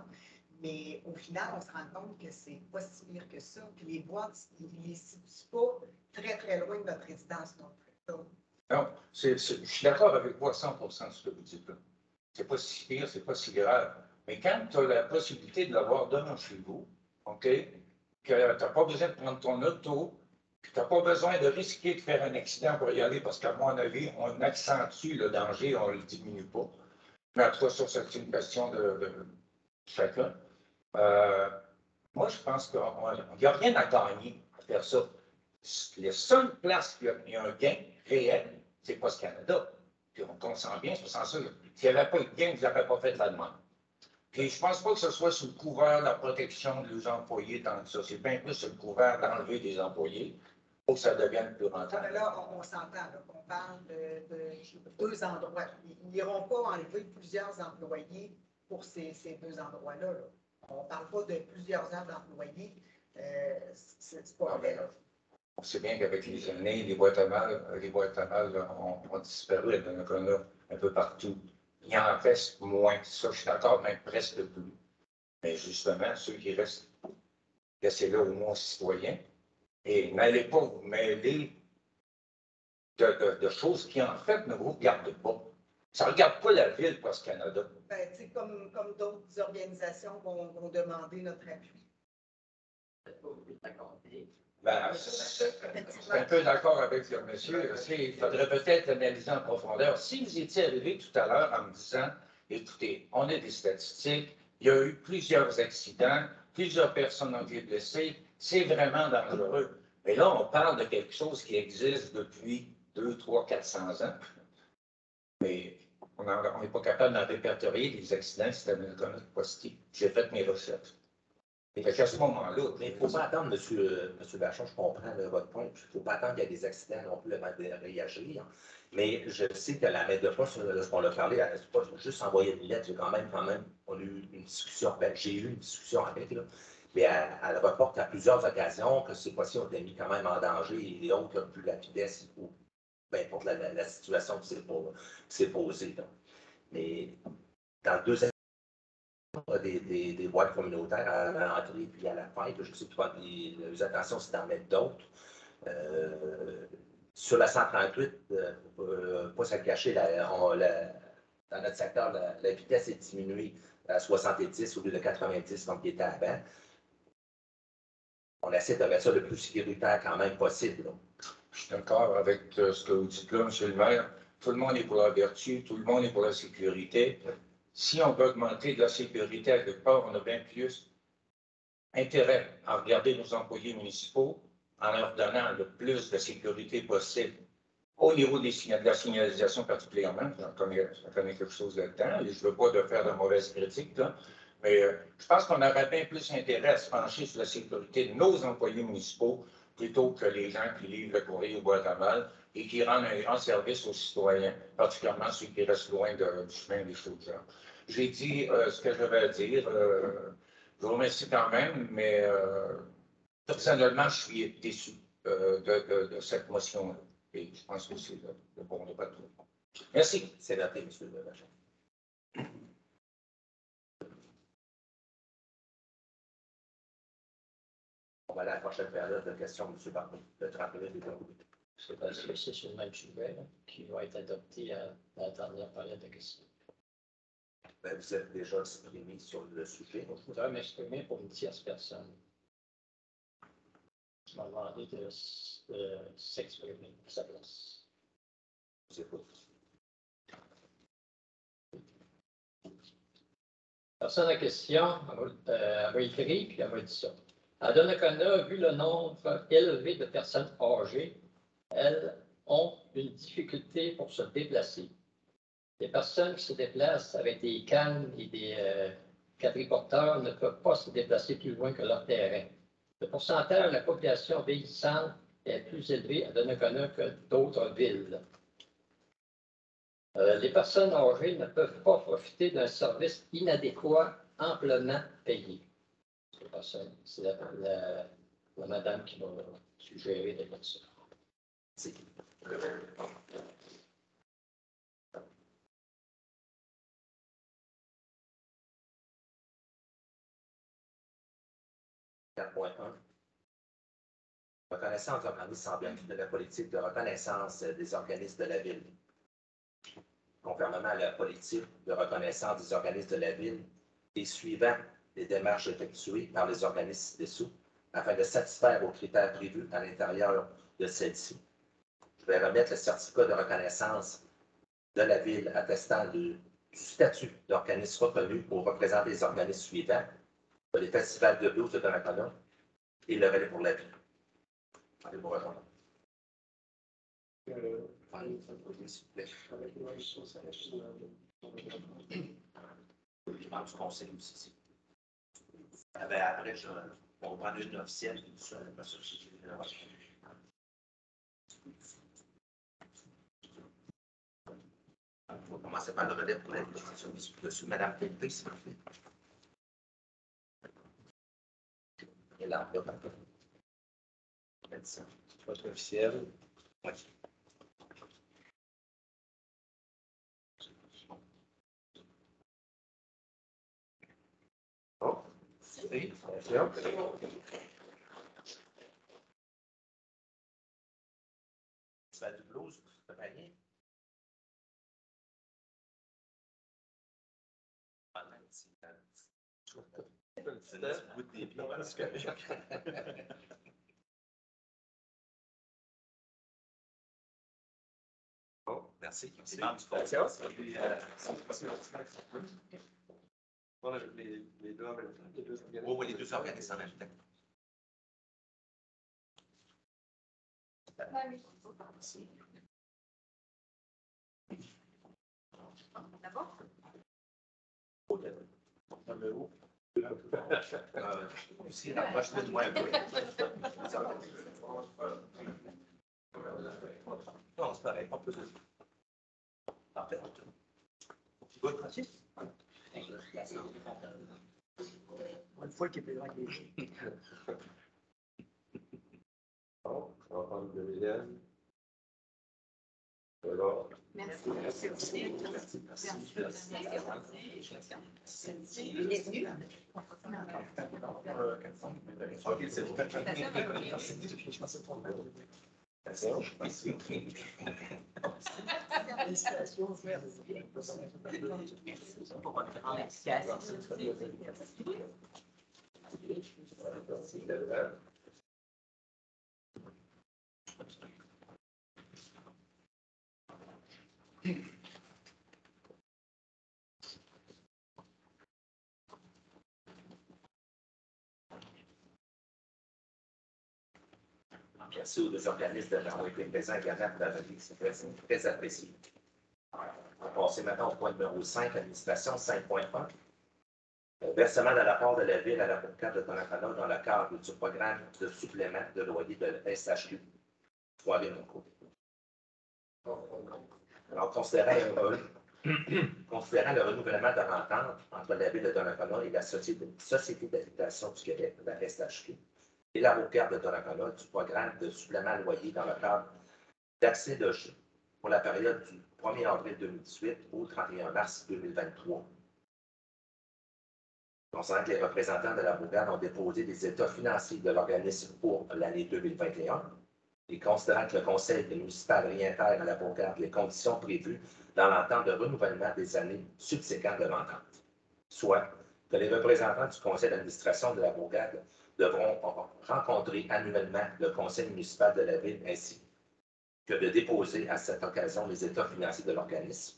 Mais au final, on se rend compte que c'est pas si pire que ça. Puis les boîtes, ils ne les situent pas très, très loin de notre résidence non plus. Donc, non, je suis d'accord avec vous à 100% de ce que vous dites là. C'est pas si pire, c'est pas si grave. Mais quand tu as la possibilité de l'avoir devant chez vous, OK, que tu n'as pas besoin de prendre ton auto, que tu n'as pas besoin de risquer de faire un accident pour y aller, parce qu'à mon avis, on accentue le danger, on ne le diminue pas. Mais en tout cas, ça, c'est une question de chacun. Moi, je pense qu'il n'y a rien à gagner à faire ça. Les seules places où il y a un gain réel, c'est Poste Canada. Puis on consent bien, c'est sans ça. S'il n'y avait pas eu de gain, vous n'auriez pas fait la demande. Puis je ne pense pas que ce soit sous le couvert de la protection des employés tant que ça. C'est bien plus sous le couvert d'enlever des employés pour que ça devienne plus rentable. Là, on s'entend, on parle de 2 endroits. Ils n'iront pas enlever plusieurs employés pour ces 2 endroits-là. Là. On ne parle pas de plusieurs heures d'employés. C'est pas vrai. On sait bien qu'avec les années, les boîtes à mal ont disparu. Il y en a un peu partout. Il en reste moins. Ça, je suis d'accord, même presque plus. Mais justement, ceux qui restent, laissez-le au moins aux citoyens. Et n'allez pas vous mêler de choses qui, en fait, ne vous regardent pas. Ça ne regarde pas la ville, Poste Canada. Ben, comme d'autres organisations vont demander notre appui. Ben, je suis un peu d'accord avec le monsieur. Il faudrait peut-être analyser en profondeur. Si vous étiez arrivé tout à l'heure en me disant, écoutez, on a des statistiques, il y a eu plusieurs accidents, plusieurs personnes ont été blessées, c'est vraiment dangereux. Mais là, on parle de quelque chose qui existe depuis 200, 300, 400 ans. Mais on n'est pas capable d'en répertorier les accidents, c'est un économie postier. J'ai fait mes recherches. Et à ce moment-là. Mais il ne faut pas attendre, M. Bachon, je comprends votre point. Il ne faut pas attendre qu'il y ait des accidents non plus avant de réagir. Mais je sais que la maître de poste, lorsqu'on l'a parlé, elle n'a pas juste envoyé une lettre, quand même, on a eu une discussion. Ben, j'ai eu une discussion avec, là. Mais elle reporte à plusieurs occasions que ces fois-ci ont été mis quand même en danger et autres, plus la vitesse ou peu importe la situation qui s'est posée. Donc. Mais dans le deuxième des boîtes communautaires à l'entrée puis à la fin, je sais pas, les attentions, c'est d'en mettre d'autres. Sur la 138, pas se cacher, dans notre secteur, la vitesse est diminuée à 70 au lieu de 90 comme il était avant. On essaie de mettre ça le plus sécuritaire quand même possible. Là. Je suis d'accord avec ce que vous dites là, M. le maire. Tout le monde est pour la vertu, tout le monde est pour la sécurité. Si on veut augmenter de la sécurité à quelque part, on a bien plus intérêt à regarder nos employés municipaux en leur donnant le plus de sécurité possible au niveau de la signalisation particulièrement. J'en connais quelque chose là-dedans et je ne veux pas de faire de mauvaises critiques, là, mais je pense qu'on aurait bien plus intérêt à se pencher sur la sécurité de nos employés municipaux plutôt que les gens qui livrent le courrier au boîte à mal et qui rendent un grand service aux citoyens, particulièrement ceux qui restent loin du chemin des choses. J'ai dit ce que j'avais à dire. Je vous remercie quand même, mais personnellement, je suis déçu de cette motion-là. Et je pense que c'est le bon de pas tout le monde. Merci. C'est noté, M. le maire. On va aller à la prochaine période de questions, M. Barbeau. Le 30 minutes est terminé. C'est parce que c'est sur le même sujet là, qui va être adopté à la dernière période de questions. Ben, vous êtes déjà exprimé sur le sujet. Je voudrais m'exprimer pour une tierce personne. Je m'ai demandé de s'exprimer à sa place. Je vous écoute. Personne en question, elle va écrire, puis elle va dire ça. À Donnacona, vu le nombre élevé de personnes âgées, elles ont une difficulté pour se déplacer. Les personnes qui se déplacent avec des cannes et des quadriporteurs ne peuvent pas se déplacer plus loin que leur terrain. Le pourcentage de la population vieillissante est plus élevé à Donnacona que d'autres villes. Les personnes âgées ne peuvent pas profiter d'un service inadéquat amplement payé. C'est la madame qui va suggérer de faire ça. C'est 4.1. Reconnaissance d'organismes en vertu de la politique de reconnaissance des organismes de la ville. Conformément à la politique de reconnaissance des organismes de la ville et suivant les démarches effectuées par les organismes dessous afin de satisfaire aux critères prévus à l'intérieur de celle-ci. Je vais remettre le certificat de reconnaissance de la ville attestant du statut d'organisme reconnu pour représenter les organismes suivants, les festivals de blues de Donnacona et le relais pour la ville. Allez-vous répondre. Je parle du conseil aussi. Après, on va prendre une officielle. On va commencer par le relais pour la législation dessus. Madame Pelleté, s'il vous plaît. Et là, il y a pas de Votre officiel. oui. Oh, oui, attention. Tu fais du blues, tu fais rien. Bon, merci. C'est dans du confiance. Les deux en même temps. Oui, les deux organismes en même temps. D'abord? Aussi, rapproche-toi de moi un peu. Non, c'est pareil, on peut. Parfait. Good, Francis? Une fois qu'il est plus loin que les Bon, on va prendre le deuxième. C'est bon. Merci. Merci aussi. Merci. OK, c'est bon. Merci aux deux organismes d'avoir été présents également pour la revue. C'est très apprécié. On va passer maintenant au point numéro 5, administration 5.1. Versement de la part de la Ville à la bourgade de Donnacona dans le cadre du programme de supplément de loyer de SHU. Alors, considérant le renouvellement de l'entente entre la Ville de Donnacona et la Société d'habitation du Québec, la SHU, et la bourgade de Donnacona du programme de supplément de loyer dans le cadre d'accès logis pour la période du 1er avril 2018 au 31 mars 2023. Concernant que les représentants de la bourgade ont déposé des états financiers de l'organisme pour l'année 2021 et considérant que le conseil municipal réintègre à la bourgade les conditions prévues dans l'entente de renouvellement des années subséquentes de l'entente, soit que les représentants du conseil d'administration de la bourgade devront rencontrer annuellement le conseil municipal de la ville ainsi que de déposer à cette occasion les états financiers de l'organisme,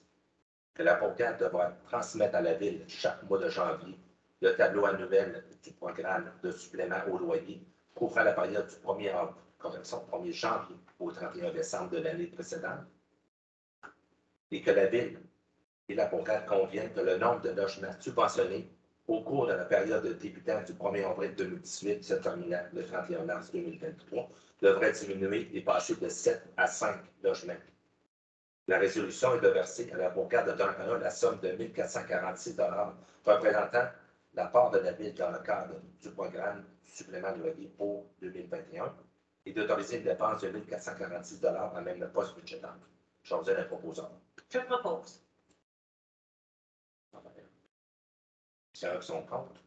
que la bourgade devra transmettre à la ville chaque mois de janvier le tableau annuel du programme de supplément au loyer couvrant la période du 1er janvier au 31 décembre de l'année précédente, et que la ville et la bourgade conviennent que le nombre de logements subventionnés au cours de la période débutant du 1er avril 2018 se terminant le 31 mars 2023 devrait diminuer et passer de 7 à 5 logements. La résolution est de verser à la bourgade de Donnacona la somme de 1 446 représentant la part de la ville dans le cadre du programme supplément de loyer pour 2021 et d'autoriser une dépense de 1 446 à même le poste budgétaire. Je vous ai un proposeur. Je propose. C'est avec son compte.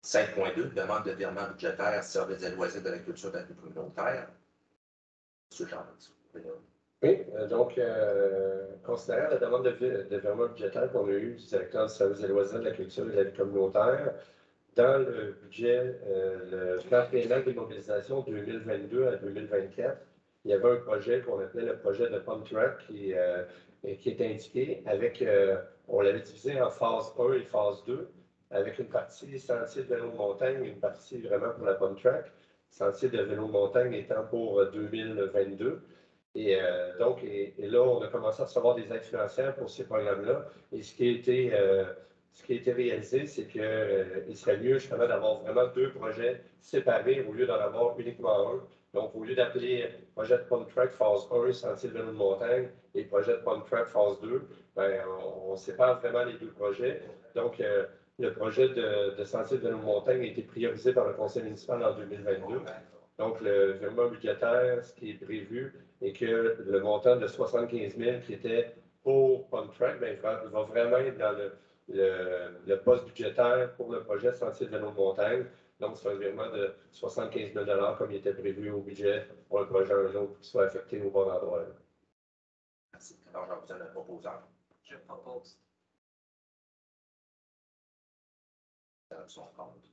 « 5.2, demande de virement budgétaire, service des loisirs de la culture de la vie communautaire. M. Jean, Oui, donc, considérant la demande de virement budgétaire qu'on a eue du directeur du service des loisirs de la culture et de la vie communautaire, dans le budget, le plan triennal des mobilisations 2022 à 2024, il y avait un projet qu'on appelait le projet de Pump Track qui était indiqué avec, on l'avait divisé en phase 1 et phase 2, avec une partie sentier de vélo de montagne et une partie vraiment pour la Pump Track, sentier de vélo de montagne étant pour 2022. Et donc, là, on a commencé à recevoir des aides financières pour ces programmes-là. Et ce qui a été réalisé, c'est qu'il serait mieux justement d'avoir vraiment deux projets séparés au lieu d'en avoir uniquement un. Donc, au lieu d'appeler projet de Pump Track phase 1, sentier de vélo de montagne, et projet de Pump Track phase 2, ben, on sépare vraiment les deux projets. Donc, le projet de sentier de vélo de montagne a été priorisé par le conseil municipal en 2022. Donc, le virement budgétaire, ce qui est prévu, et que le montant de 75 000 qui était pour Pump Track, ben, va vraiment être dans le poste budgétaire pour le projet Sentier de vélo de montagne. Donc, c'est un virement de 75 000 comme il était prévu au budget pour le projet un autre qui soit affecté au bon endroit. Merci. Alors, je vous donne un proposeur. Je propose. Dans son compte.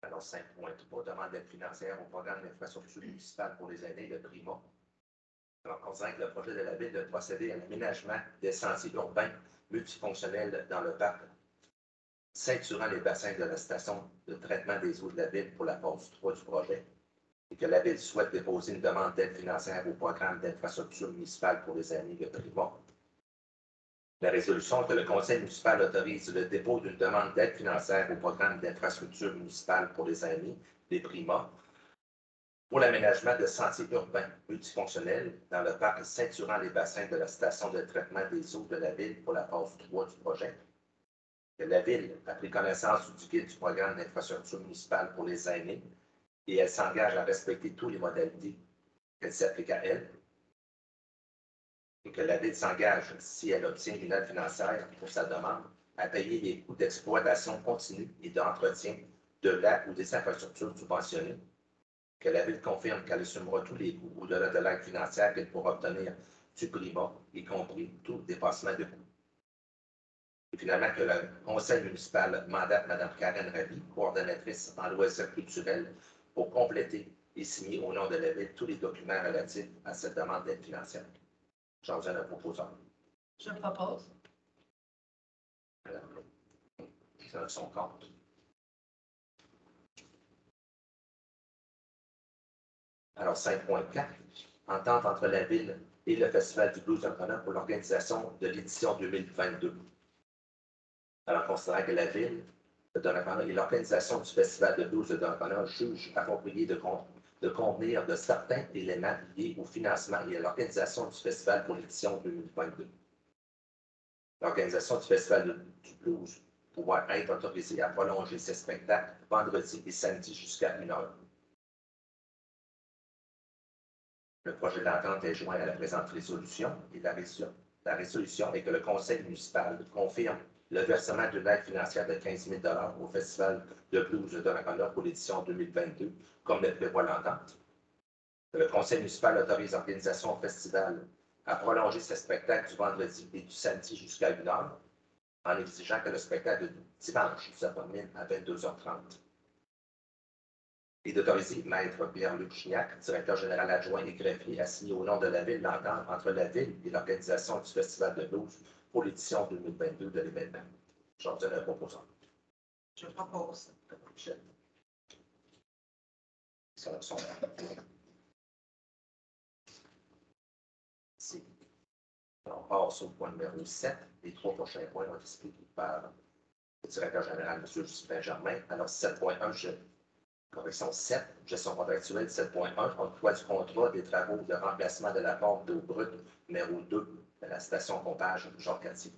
Alors, 5.3, demande d'aide financière au programme d'infrastructure municipale pour les aînés de Prima. Alors, concernant le projet de la Ville de procéder à l'aménagement des sentiers urbains multifonctionnels dans le parc, ceinturant les bassins de la station de traitement des eaux de la Ville pour la phase 3 du projet, et que la Ville souhaite déposer une demande d'aide financière au programme d'infrastructure municipale pour les aînés de Prima. La résolution que le conseil municipal autorise le dépôt d'une demande d'aide financière au programme d'infrastructure municipale pour les aînés, des Prima, pour l'aménagement de sentiers urbains multifonctionnels dans le parc ceinturant les bassins de la station de traitement des eaux de la ville pour la phase 3 du projet. Que la ville a pris connaissance du guide du programme d'infrastructure municipale pour les aînés et elle s'engage à respecter toutes les modalités qu'elle s'applique à elle. Et que la ville s'engage, si elle obtient une aide financière pour sa demande, à payer les coûts d'exploitation continue et d'entretien de la ou des infrastructures subventionnées. Que la ville confirme qu'elle assumera tous les coûts au-delà de l'aide financière qu'elle pourra obtenir du PRIMA, y compris tout dépassement de coûts. Et finalement, que le conseil municipal mandate Mme Karen Raby, coordonnatrice en loisirs culturels, pour compléter et signer au nom de la ville tous les documents relatifs à cette demande d'aide financière. J'en viens à la proposition. Je propose. Ça son compte. Alors, 5.4, entente entre la Ville et le Festival du Blues d'Ancona pour l'organisation de l'édition 2022. Alors, considérant que la Ville de Donnacona et l'organisation du Festival de Blues de Donnacona jugent approprié de convenir de certains éléments liés au financement et à l'organisation du Festival pour l'édition 2022. L'organisation du Festival du Blues pourra être autorisée à prolonger ses spectacles vendredi et samedi jusqu'à 1h. Le projet d'entente est joint à la présente résolution et la résolution est que le conseil municipal confirme le versement d'une aide financière de 15 000 $ au Festival de blues de Donnacona pour l'édition 2022, comme le prévoit l'entente. Le conseil municipal autorise l'organisation au festival à prolonger ses spectacles du vendredi et du samedi jusqu'à 1h, en exigeant que le spectacle de dimanche se termine à 22h30. Et d'autoriser Maître Pierre-Luc Chignac, directeur général adjoint et greffier, à signer au nom de la Ville l'entente entre la Ville et l'organisation du Festival de blues pour l'édition 2022 de l'événement. J'en donne un proposant. Je propose. Ici. On passe au point numéro 7. Les 3 prochains points vont être expliqués par le directeur général, M. Justin Germain. Alors, 7.1, correction 7, gestion contractuelle, 7.1, emploi du contrat des travaux de remplacement de la pompe d'eau brute numéro 2 de la station pompage Jean-Cartier.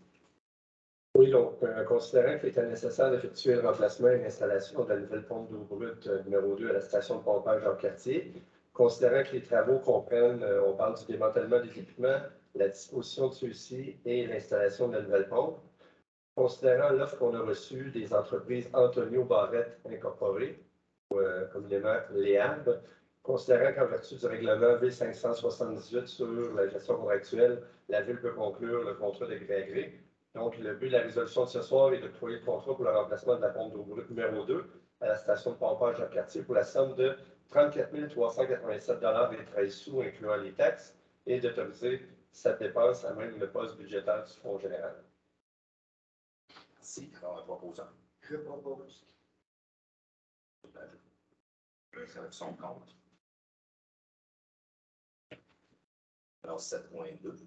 Oui, donc, considérant qu'il était nécessaire d'effectuer le remplacement et l'installation de la nouvelle pompe d'eau brute numéro 2 à la station de pompage Jean-Cartier, considérant que les travaux comprennent, on parle du démantèlement des équipements, la disposition de ceux-ci et l'installation de la nouvelle pompe, considérant l'offre qu'on a reçue des entreprises Antonio Barrette Incorporée, communément l'EAB, considérant qu'en vertu du règlement V578 sur la gestion contractuelle, la Ville peut conclure le contrat de gré à gré. Donc, le but de la résolution de ce soir est d'octroyer le contrat pour le remplacement de la pompe d'eau brute numéro 2 à la station de pompage Jean-Cartier pour la somme de 34 387 $ et 13 sous, incluant les taxes, et d'autoriser cette dépense à même le poste budgétaire du Fonds général. Merci. Alors, un proposant. Je propose. Avec son compte. Alors, 7.2.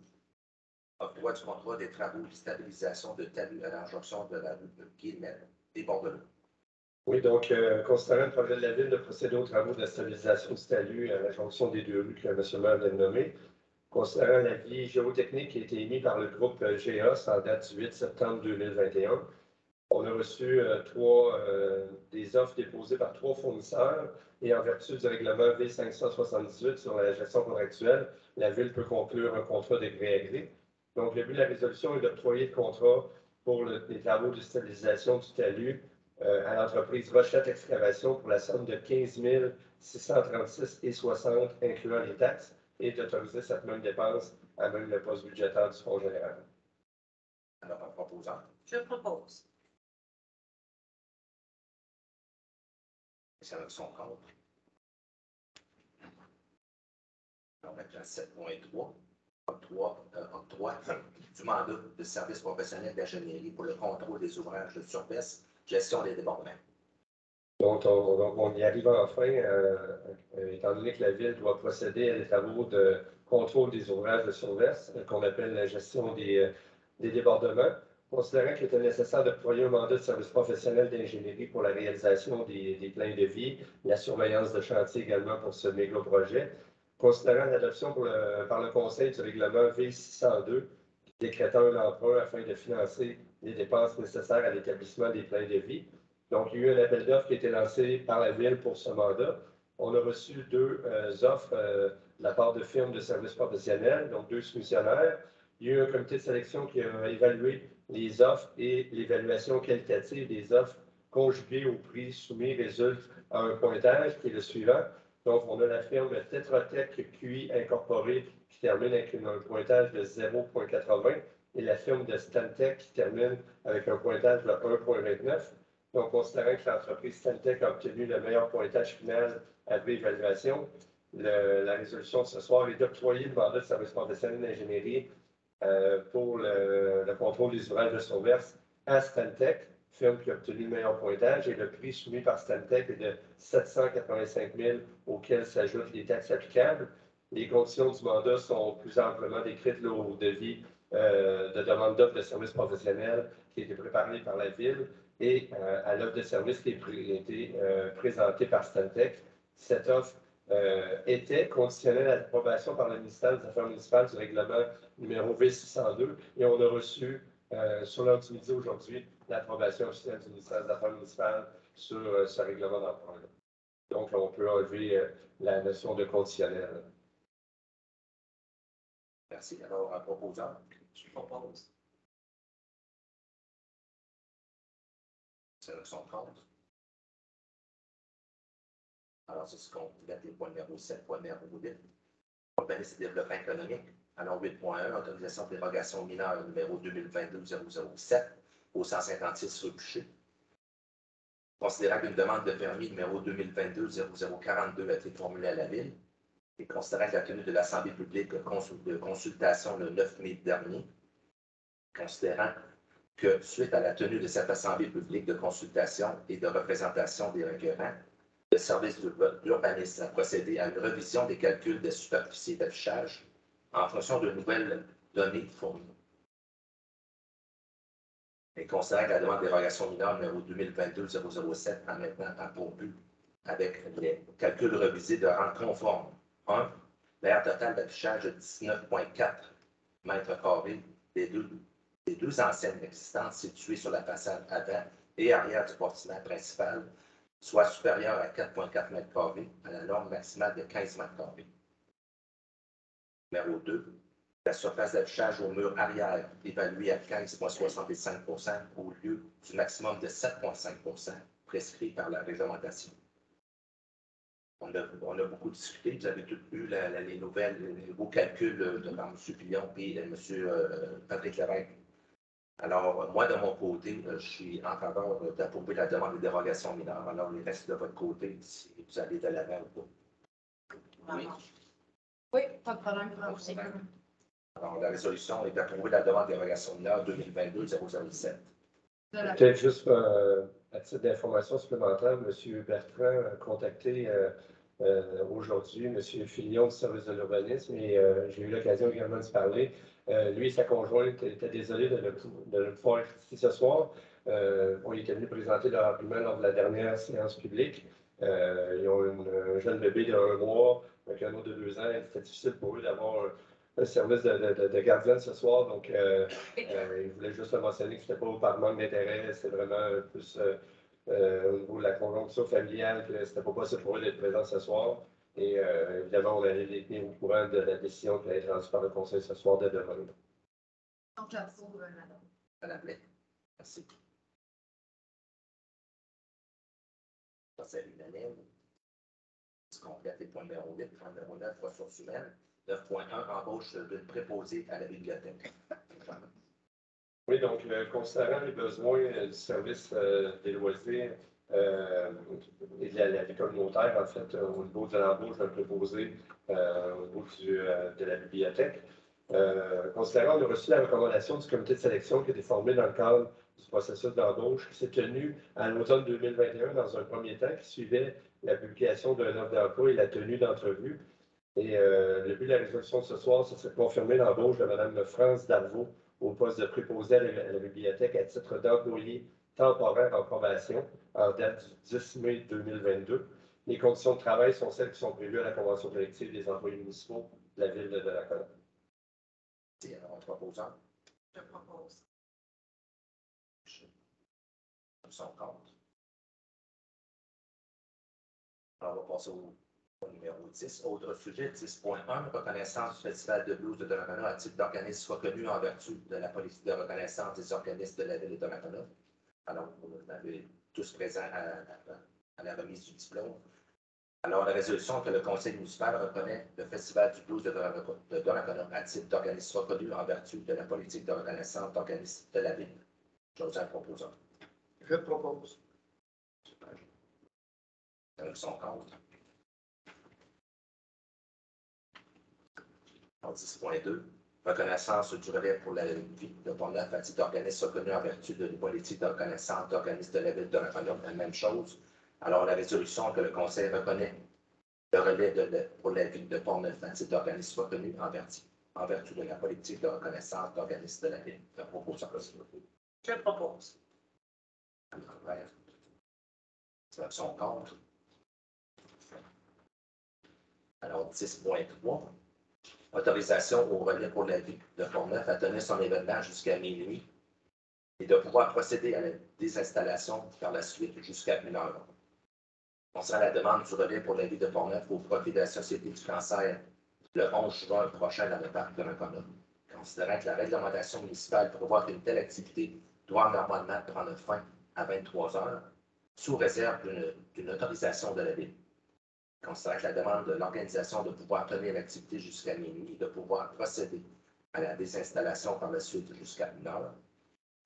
Octroi du contrat des travaux de stabilisation de talus à l'injonction de la rue de Guillemette et Bordelot. Oui, donc, considérant le projet de la Ville de procéder aux travaux de stabilisation du talus à la jonction des deux rues que M. le maire vient de nommer, considérant l'avis géotechnique qui a été émis par le groupe GEOS en date du 8 septembre 2021, on a reçu des offres déposées par 3 fournisseurs et en vertu du règlement V578 sur la gestion contractuelle, la Ville peut conclure un contrat de gré à gré. Donc, le but de la résolution est d'octroyer le contrat pour les travaux de stabilisation du talus à l'entreprise Rochette Excavation pour la somme de 15 636,60 $, incluant les taxes, et d'autoriser cette même dépense à même le poste budgétaire du Fonds général. Alors, un proposant. Je propose. C'est avec son compte. Alors, maintenant, 7.3. Octroi du mandat de service professionnel d'ingénierie pour le contrôle des ouvrages de surface, gestion des débordements. Donc, on y arrive enfin, étant donné que la Ville doit procéder à des travaux de contrôle des ouvrages de surface, qu'on appelle la gestion des débordements. considérant qu'il était nécessaire d'octroyer un mandat de service professionnel d'ingénierie pour la réalisation des plans de vie, la surveillance de chantier également pour ce méga projet, considérant l'adoption par le Conseil du règlement V602, décrétant un emprunt afin de financer les dépenses nécessaires à l'établissement des plans de vie. Donc, il y a eu un appel d'offres qui a été lancé par la Ville pour ce mandat. On a reçu deux offres de la part de firmes de services professionnels, donc deux soumissionnaires. Il y a eu un comité de sélection qui a évalué les offres et l'évaluation qualitative des offres conjuguées au prix soumis résulte à un pointage qui est le suivant. Donc, on a la firme Tetra Tech QI Incorporée qui termine avec un pointage de 0,80 et la firme de Stantec qui termine avec un pointage de 1,29. Donc, considérant que l'entreprise Stantec a obtenu le meilleur pointage final à réévaluation, la résolution de ce soir est d'octroyer le mandat de service professionnel d'ingénierie pour le contrôle des ouvrages de surverse à Stantec, firme qui a obtenu le meilleur pointage, et le prix soumis par Stantec est de 785 000 auxquels s'ajoutent les taxes applicables. Les conditions du mandat sont plus amplement décrites là, au devis de demande d'offre de service professionnel qui a été préparé par la Ville et à l'offre de service qui a été présentée par Stantec. Cette offre était conditionnelle à l'approbation par le ministère des Affaires municipales du règlement numéro V602 et on a reçu sur l'heure du midi aujourd'hui l'approbation officielle du ministère des Affaires municipales sur ce règlement d'emprunt. Donc, on peut enlever la notion de conditionnel. Merci. Alors, un proposant. Je propose. C'est son compte. Alors, c'est ce qu'on met les points numéro 7, point numéro 8. Organisme et développement économique. Alors, 8.1, autorisation de dérogation mineure numéro 2022-007 au 156 rue Boucher. Considérant qu'une demande de permis numéro 2022-0042 a été formulée à la Ville et considérant que la tenue de l'Assemblée publique de consultation le 9 mai dernier, considérant que suite à la tenue de cette Assemblée publique de consultation et de représentation des requérants, le service d'urbanisme a procédé à une revision des calculs de superficie d'affichage en fonction de nouvelles données fournies. Et considérant que la demande de dérogation mineure numéro 2022-007 a maintenant pour but, avec les calculs revisés, de rendre conforme 1. L'aire totale d'affichage de 19,4 mètres carrés des deux enseignes existantes situées sur la façade avant et arrière du bâtiment principal, soit supérieure à 4,4 mètres carrés à la norme maximale de 15 mètres carrés. Numéro 2. La surface d'affichage au mur arrière évaluée à 15,65 % au lieu du maximum de 7,5 % prescrit par la réglementation. On a beaucoup discuté, vous avez tous lu les nouveaux calculs de M. Pillon et M. Patrick Lévesque. Alors, moi, de mon côté, je suis en faveur d'approuver la demande de dérogation mineure. Alors, il reste de votre côté si vous allez de l'avant ou pas. Oui. Oui, pas de problème. Aussi. Alors, la résolution est d'approuver la demande de dérogation mineure 2022-007. Peut-être juste à titre d'information supplémentaire, M. Bertrand a contacté aujourd'hui M. Filion du service de l'urbanisme et j'ai eu l'occasion également de parler. Lui et sa conjointe étaient désolés de ne pouvoir être ici ce soir. On était venu présenter leur argument lors de la dernière séance publique. Ils ont un jeune bébé de 1 mois, avec un autre de 2 ans. C'était difficile pour eux d'avoir un service de gardien ce soir. Donc, ils voulaient juste mentionner que ce n'était pas par manque d'intérêt, c'est vraiment plus au niveau de la conjoncture familiale que ce n'était pas possible pour eux d'être présents ce soir. Et évidemment, on allait les tenir au courant de la décision qui a été rendue par le Conseil ce soir de demain. Donc, j'approuve, madame. Madame Blais. Merci. Ça, c'est unanime. Je complète les points numéro 8, point numéro 9, ressources humaines. 9.1, embauche d'une préposée à la bibliothèque. Oui, donc, considérant les besoins du service des loisirs et de la vie communautaire, en fait, au niveau de l'embauche d'un préposé au niveau de la bibliothèque, considérant, on a reçu la recommandation du comité de sélection qui a été formé dans le cadre du processus d'embauche qui s'est tenu à l'automne 2021 dans un premier temps qui suivait la publication d'un offre d'emploi et la tenue d'entrevue. Et le but de la résolution de ce soir, c'est de confirmer l'embauche de Mme France Darvaux au poste de préposé à la bibliothèque à titre d'employé temporaire en probation en date du 10 mai 2022. Les conditions de travail sont celles qui sont prévues à la Convention collective des employés municipaux de la ville de Donnacona. Alors, un proposant. Je propose. Son compte. Alors, on va passer au numéro 10. Autre sujet, 10.1, reconnaissance du Festival de blues de Donnacona à titre d'organisme reconnu en vertu de la politique de reconnaissance des organismes de la ville de Donnacona. Alors, vous avez tous présents à la remise du diplôme. Alors, la résolution que le conseil municipal reconnaît le Festival du blues de Donnacona à titre d'organisme reconnu en vertu de la politique de reconnaissance d'organismes de la ville. J'ose un proposant. Je propose. Avec son compte. En 10.2, reconnaissance du relais pour la vie de Pont-Neuf à titre d'organisme reconnu en vertu de la politique de reconnaissance d'organismes de la ville de Donnacona, la même chose. Alors, la résolution que le conseil reconnaît le relais pour la ville de Pont-Neuf à titre d'organisme reconnu en vertu de la politique de reconnaissance d'organismes de la ville. Je propose ça. Je propose. C'est avec son compte. Alors, 10.3, autorisation au relais pour la ville de Pont-Neuf à tenir son événement jusqu'à minuit et de pouvoir procéder à la désinstallation par la suite jusqu'à 1 heure. Concernant la demande du relais pour la ville de Pont-Neuf au profit de la Société du cancer le 11 juin prochain dans le parc de Donnacona, considérant que la réglementation municipale prévoit qu'une telle activité doit normalement prendre fin à 23 heures, sous réserve d'une autorisation de la ville. Considérant que la demande de l'organisation de pouvoir tenir l'activité jusqu'à minuit et de pouvoir procéder à la désinstallation par la suite jusqu'à 1 heure,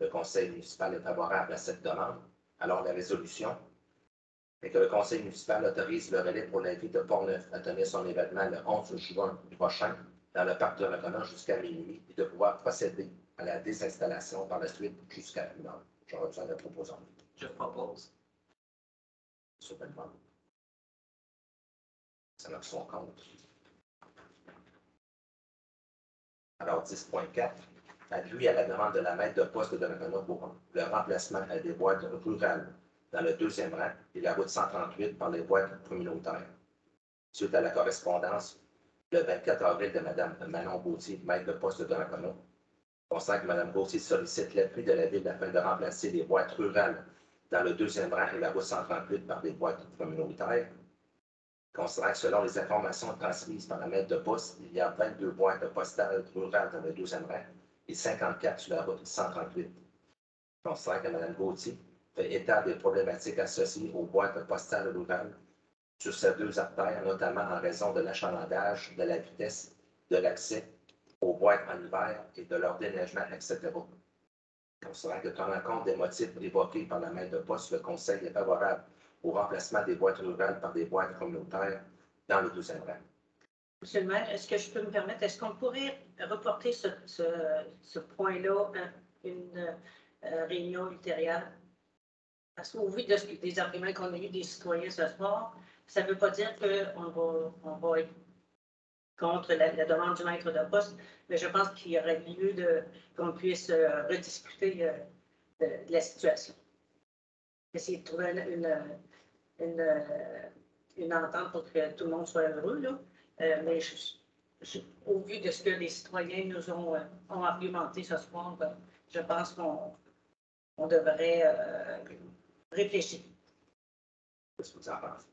le conseil municipal est favorable à cette demande. Alors, la résolution est que le conseil municipal autorise le relais pour la ville de Pont-Neuf à tenir son événement le 11 juin prochain dans le parc de Donnacona jusqu'à minuit et de pouvoir procéder à la désinstallation par la suite jusqu'à 1 heure. J'aurais besoin de proposants. Je propose. Sur le plan. Ça marque son compte. Alors, 10.4, appui à la demande de la maître de poste de Donnacona pour le remplacement des boîtes rurales dans le 2e rang et la route 138 par les boîtes communautaires. Suite à la correspondance, le 24 avril de Mme Manon Gauthier, maître de poste de Donnacona, constate que Mme Gauthier sollicite l'appui de la ville afin de remplacer les boîtes rurales dans le 2e rang et la route 138 par des boîtes communautaires. Considérant que selon les informations transmises par la maître de poste, il y a 22 boîtes postales rurales dans le 2e rang et 54 sur la route 138. Considérant que Mme Gauthier fait état des problématiques associées aux boîtes postales rurales sur ces 2 artères, notamment en raison de l'achalandage, de la vitesse, de l'accès aux boîtes en hiver et de leur déneigement, etc. Considérant que tenant compte des motifs évoqués par la maître de poste, le Conseil est favorable au remplacement des boîtes rurales par des boîtes communautaires dans le 2e rang. Monsieur le maire, est-ce que je peux me permettre, est-ce qu'on pourrait reporter ce point-là à une réunion ultérieure? Parce qu'au vu des arguments qu'on a eus des citoyens ce soir, ça ne veut pas dire qu'on va être contre la demande du maître de poste, mais je pense qu'il y aurait lieu qu'on puisse rediscuter de la situation. Essayer de trouver une entente pour que tout le monde soit heureux, là. Mais au vu de ce que les citoyens nous ont argumenté ce soir, je pense qu'on devrait réfléchir. Qu'est-ce que vous en pensez?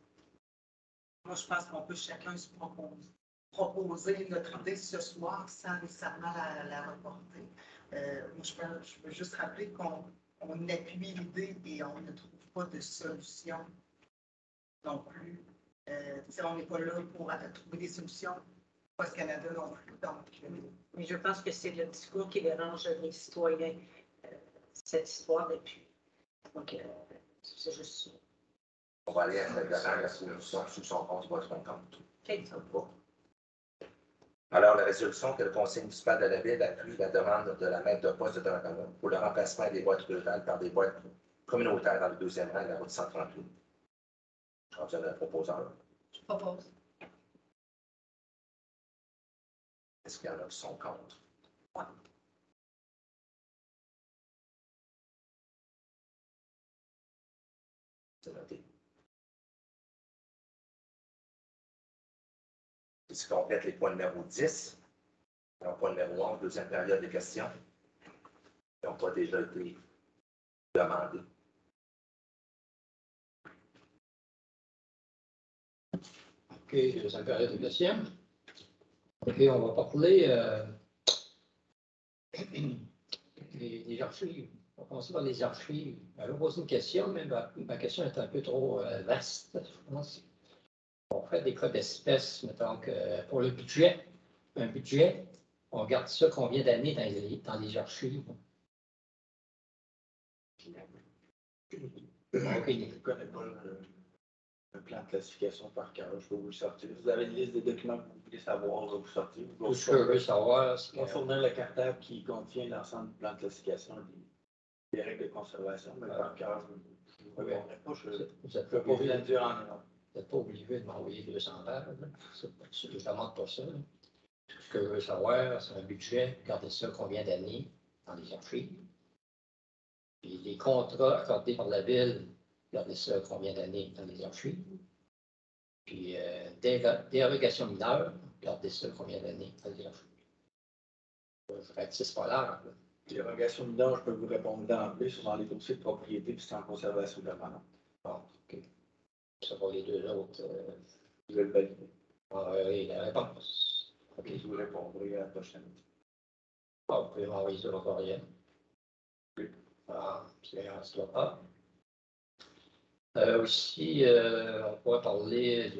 Moi, je pense qu'on peut chacun se proposer notre idée ce soir sans nécessairement la reporter. Moi, je veux juste rappeler qu'on appuie l'idée et on ne trouve pas de solution non plus. On n'est pas là pour trouver des solutions, pas ce Canada non plus. Donc, mais je pense que c'est le discours qui dérange les citoyens, cette histoire depuis. Donc, c'est juste ça. On va aller avec la solution sous son compte, votre compte. Okay. Alors, la résolution que le conseil municipal de la ville appuie la demande de la maître de poste de Donnacona pour le remplacement des boîtes rurales par des boîtes communautaires dans le 2e rang de la route 138. Je reviens à la proposeur. Je propose. Est-ce qu'il y en a qui sont contre? Oui. C'est noté. Si tu complètes les points numéro 10, alors point numéro 11, deuxième période de questions, qui n'ont pas déjà été demandés. OK, deuxième période de questions. OK, on va parler des archives. On va commencer par les archives. Je vais poser une question, mais ma question est un peu trop vaste, je pense. On fait des cas d'espèces, mettons que pour le budget, un budget, on garde ça combien d'années dans les archives? Je ne connais pas le plan de classification par cœur. Je peux vous le sortir. Vous avez une liste des documents que vous voulez savoir, je vais vous sortir. Tout ce que je veux savoir, c'est On va fournir le cartable qui contient l'ensemble du plan de classification des règles de conservation, mais par cœur, je ne vous répondrai pas. Je vous peux pas vous le dire en nom. Vous n'êtes pas obligé de m'envoyer 200 pages. Je ne demande pas ça. Tout ce que je veux savoir, c'est un budget. Gardez ça combien d'années dans les archives. Puis les contrats accordés par la ville, gardez ça combien d'années dans les archives. Puis dérogation mineure, gardez ça combien d'années dans les archives. Je ratisse pas large. Dérogation mineure, je peux vous répondre d'emblée, c'est dans les dossiers de propriété puis c'est en conservation permanente. Bon, OK. Ça va les deux autres. Vous allez le valider. Oui, la réponse. OK. Je vous répondrai à la prochaine. Bon, vous pouvez m'envoyer ça au courriel. Ah, ça ne va pas. Aussi, on pourrait parler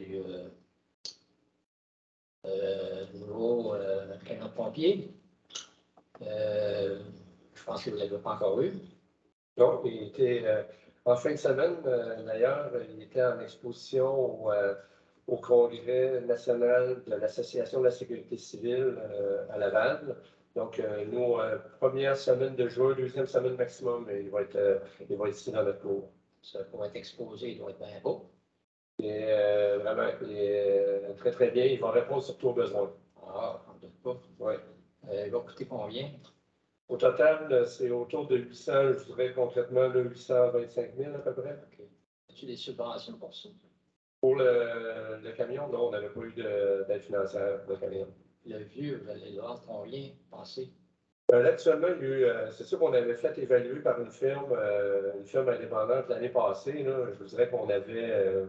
du nouveau camion de pompier. Je pense que vous ne l'avez pas encore eu. Non, il était en fin de semaine, d'ailleurs, il était en exposition au Congrès national de l'Association de la sécurité civile à Laval. Donc, nous, première semaine de juin, deuxième semaine maximum, il va être ici dans notre cours. Ça pourrait être exposé, il doit être bien beau. Et vraiment, il est très, très bien. Il va répondre surtout aux besoins. Ah, on ne doute pas. Oui. Il va coûter combien? Au total, c'est autour de 800, je dirais concrètement, là, 825 000 à peu près. Okay. As-tu des subventions pour ça? Pour le camion, non, on n'avait pas eu d'aide financière de camion. Le vieux, vous allez le vendre combien, pensez? Là, actuellement, il y a eu, c'est sûr qu'on avait fait évaluer par une firme indépendante l'année passée. Là, je vous dirais qu'on avait,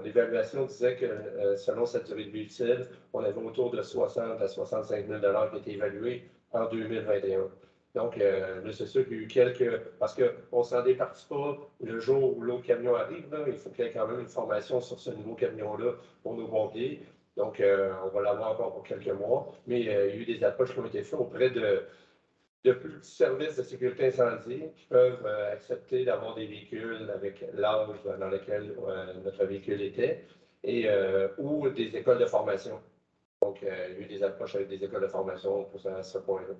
l'évaluation disait que selon sa durée de vie utile, on avait autour de 60 à 65 000 qui étaient évalués en 2021. Donc, là, c'est sûr qu'il y a eu quelques... Parce qu'on ne s'en départit pas le jour où l'autre camion arrive. Là, il faut qu'il y ait quand même une formation sur ce nouveau camion-là pour nos pompiers. Donc, on va l'avoir encore pour quelques mois. Mais il y a eu des approches qui ont été faites auprès de plus petits services de sécurité incendie qui peuvent accepter d'avoir des véhicules avec l'âge dans lequel notre véhicule était et ou des écoles de formation. Donc, il y a eu des approches avec des écoles de formation pour ce point-là.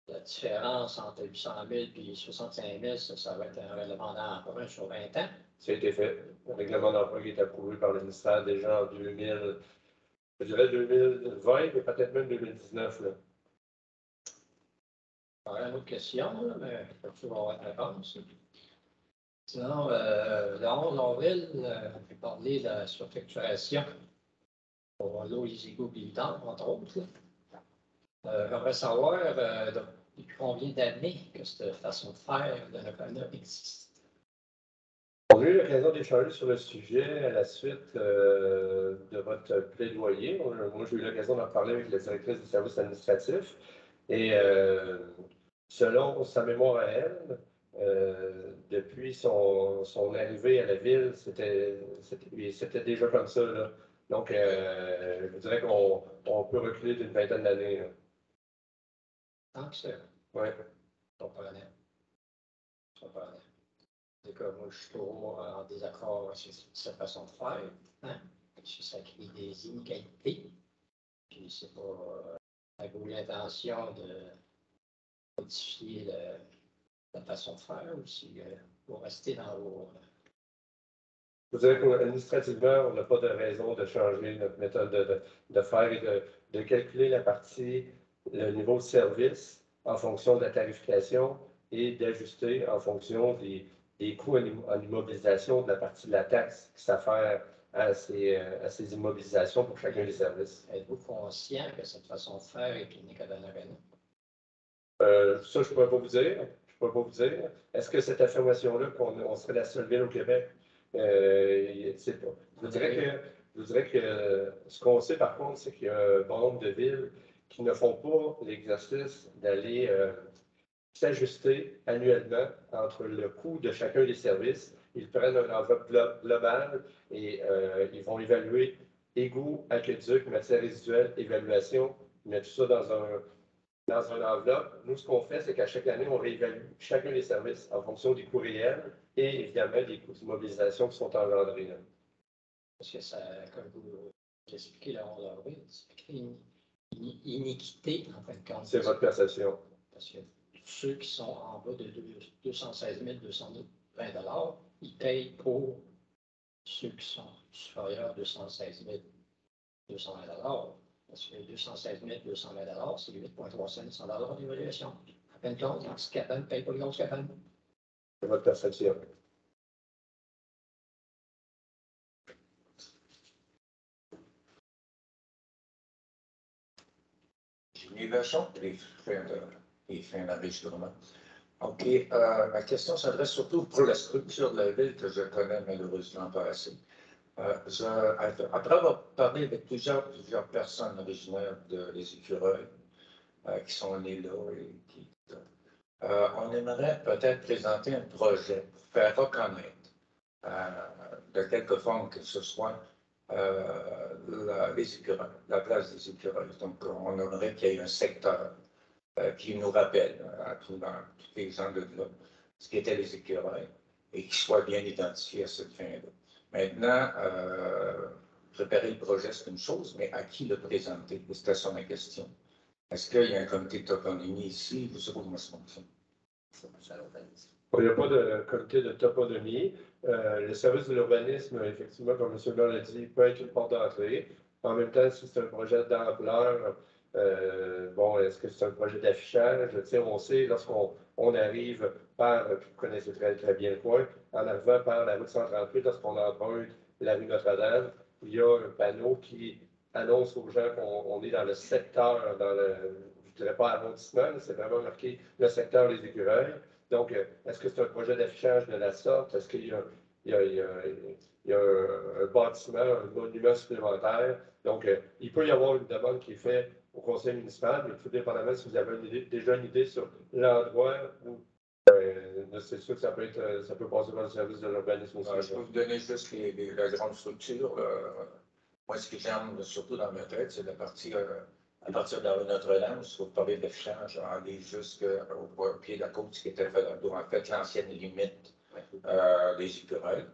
La différence entre 800 000 et 65 000, ça va être un règlement d'emprunt sur 20 ans. Ça a été fait. Le règlement d'emprunt qui est approuvé par le ministère déjà en 2000, je dirais 2020, mais peut-être même 2019. Là. Une autre question, là, mais je peux toujours avoir la réponse. Sinon, le 11 avril, on peut parler de la surfacturation pour l'eau, les égouts et entre autres. J'aimerais savoir depuis combien d'années que cette façon de faire de l'Ocona existe. On a eu l'occasion d'échanger sur le sujet à la suite de votre plaidoyer. Moi, j'ai eu l'occasion d'en parler avec la directrice du service administratif. Et selon sa mémoire à elle, depuis son arrivée à la ville, c'était déjà comme ça. Là. Donc, je dirais qu'on peut reculer d'une vingtaine d'années. Tant que ça. Oui. Comprenez. C'est que moi, je suis toujours en désaccord avec cette façon de faire. Hein? Ça crée des inégalités. Puis, c'est pas avec l'intention de modifier la façon de faire aussi pour rester dans vos. Je dirais qu'administrativement, on n'a pas de raison de changer notre méthode de faire et de calculer la partie, le niveau de service en fonction de la tarification et d'ajuster en fonction des coûts en immobilisation de la partie de la taxe qui s'affaire à ces immobilisations pour chacun des services. Êtes-vous conscient que cette façon de faire est unique à Donnacona? Ça, je ne pourrais pas vous dire. Est-ce que cette affirmation-là, qu'on serait la seule ville au Québec? C'est pas. Je vous dirais que ce qu'on sait, par contre, c'est qu'il y a un bon nombre de villes qui ne font pas l'exercice d'aller s'ajuster annuellement entre le coût de chacun des services. Ils prennent une enveloppe globale et ils vont évaluer égouts, aqueducs, matières résiduelles, évaluation, ils mettent tout ça dans une enveloppe. Nous, ce qu'on fait, c'est qu'à chaque année, on réévalue chacun des services en fonction des coûts réels et évidemment des coûts d'immobilisation qui sont engendrés. Parce que ça, comme vous l'expliquez, là, on leur une iniquité, en fin de compte. C'est votre perception. Parce que ceux qui sont en bas de 216 220 ils payent pour ceux qui sont supérieurs à 216 220 Parce que 216 220 c'est 8,3 cents d'évaluation. En fin de compte, les petites cabanes ne payent pas les grosses cabanes. C'est votre perception. J'ai mis Vachon, les fins d'enregistrement. OK. Ma question s'adresse surtout pour la structure de la ville que je connais malheureusement pas assez. Après avoir parlé avec plusieurs personnes originaires des Écureuils qui sont nées là et qui. On aimerait peut-être présenter un projet pour faire reconnaître de quelque forme que ce soit les Écureuils, la place des Écureuils. Donc, on aimerait qu'il y ait un secteur qui nous rappelle à tous les gens de là ce qu'étaient les Écureuils et qui soit bien identifié à cette fin-là. Maintenant, préparer le projet, c'est une chose, mais à qui le présenter? C'était ça ma question. Est-ce qu'il y a un comité de toponymie ici? Je ne sais pas comment ça fonctionne. Il n'y a pas de comité de toponymie. Le service de l'urbanisme, effectivement, comme M. Blanc l'a dit, peut être une porte d'entrée. En même temps, si c'est un projet d'ampleur, est-ce que c'est un projet d'affichage? On sait, lorsqu'on arrive par, vous connaissez très, très bien le coin, en arrivant par la route 138, lorsqu'on emprunte la rue Notre-Dame, il y a un panneau qui annonce aux gens qu'on est dans le secteur, je ne dirais pas arrondissement, c'est vraiment marqué le secteur des Écureuils. Donc, est-ce que c'est un projet d'affichage de la sorte? Est-ce qu'il y a un bâtiment, un monument supplémentaire? Donc, il peut y avoir une demande qui est faite au conseil municipal, mais tout dépendamment si vous avez déjà une idée sur l'endroit où c'est sûr que ça peut passer par le service de l'urbanisme aussi. Je peux vous donner juste la grande structure. Moi, ce que j'aime surtout dans ma tête, c'est la partie à partir de la rue Notre-Dame, si vous parlez d'affichage, aller jusqu'au pied de la côte, ce qui était en fait l'ancienne limite des Écureuils.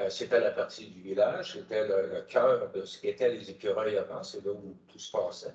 C'était la partie du village, c'était le cœur de ce qu'étaient les Écureuils avant, c'est là où tout se passait.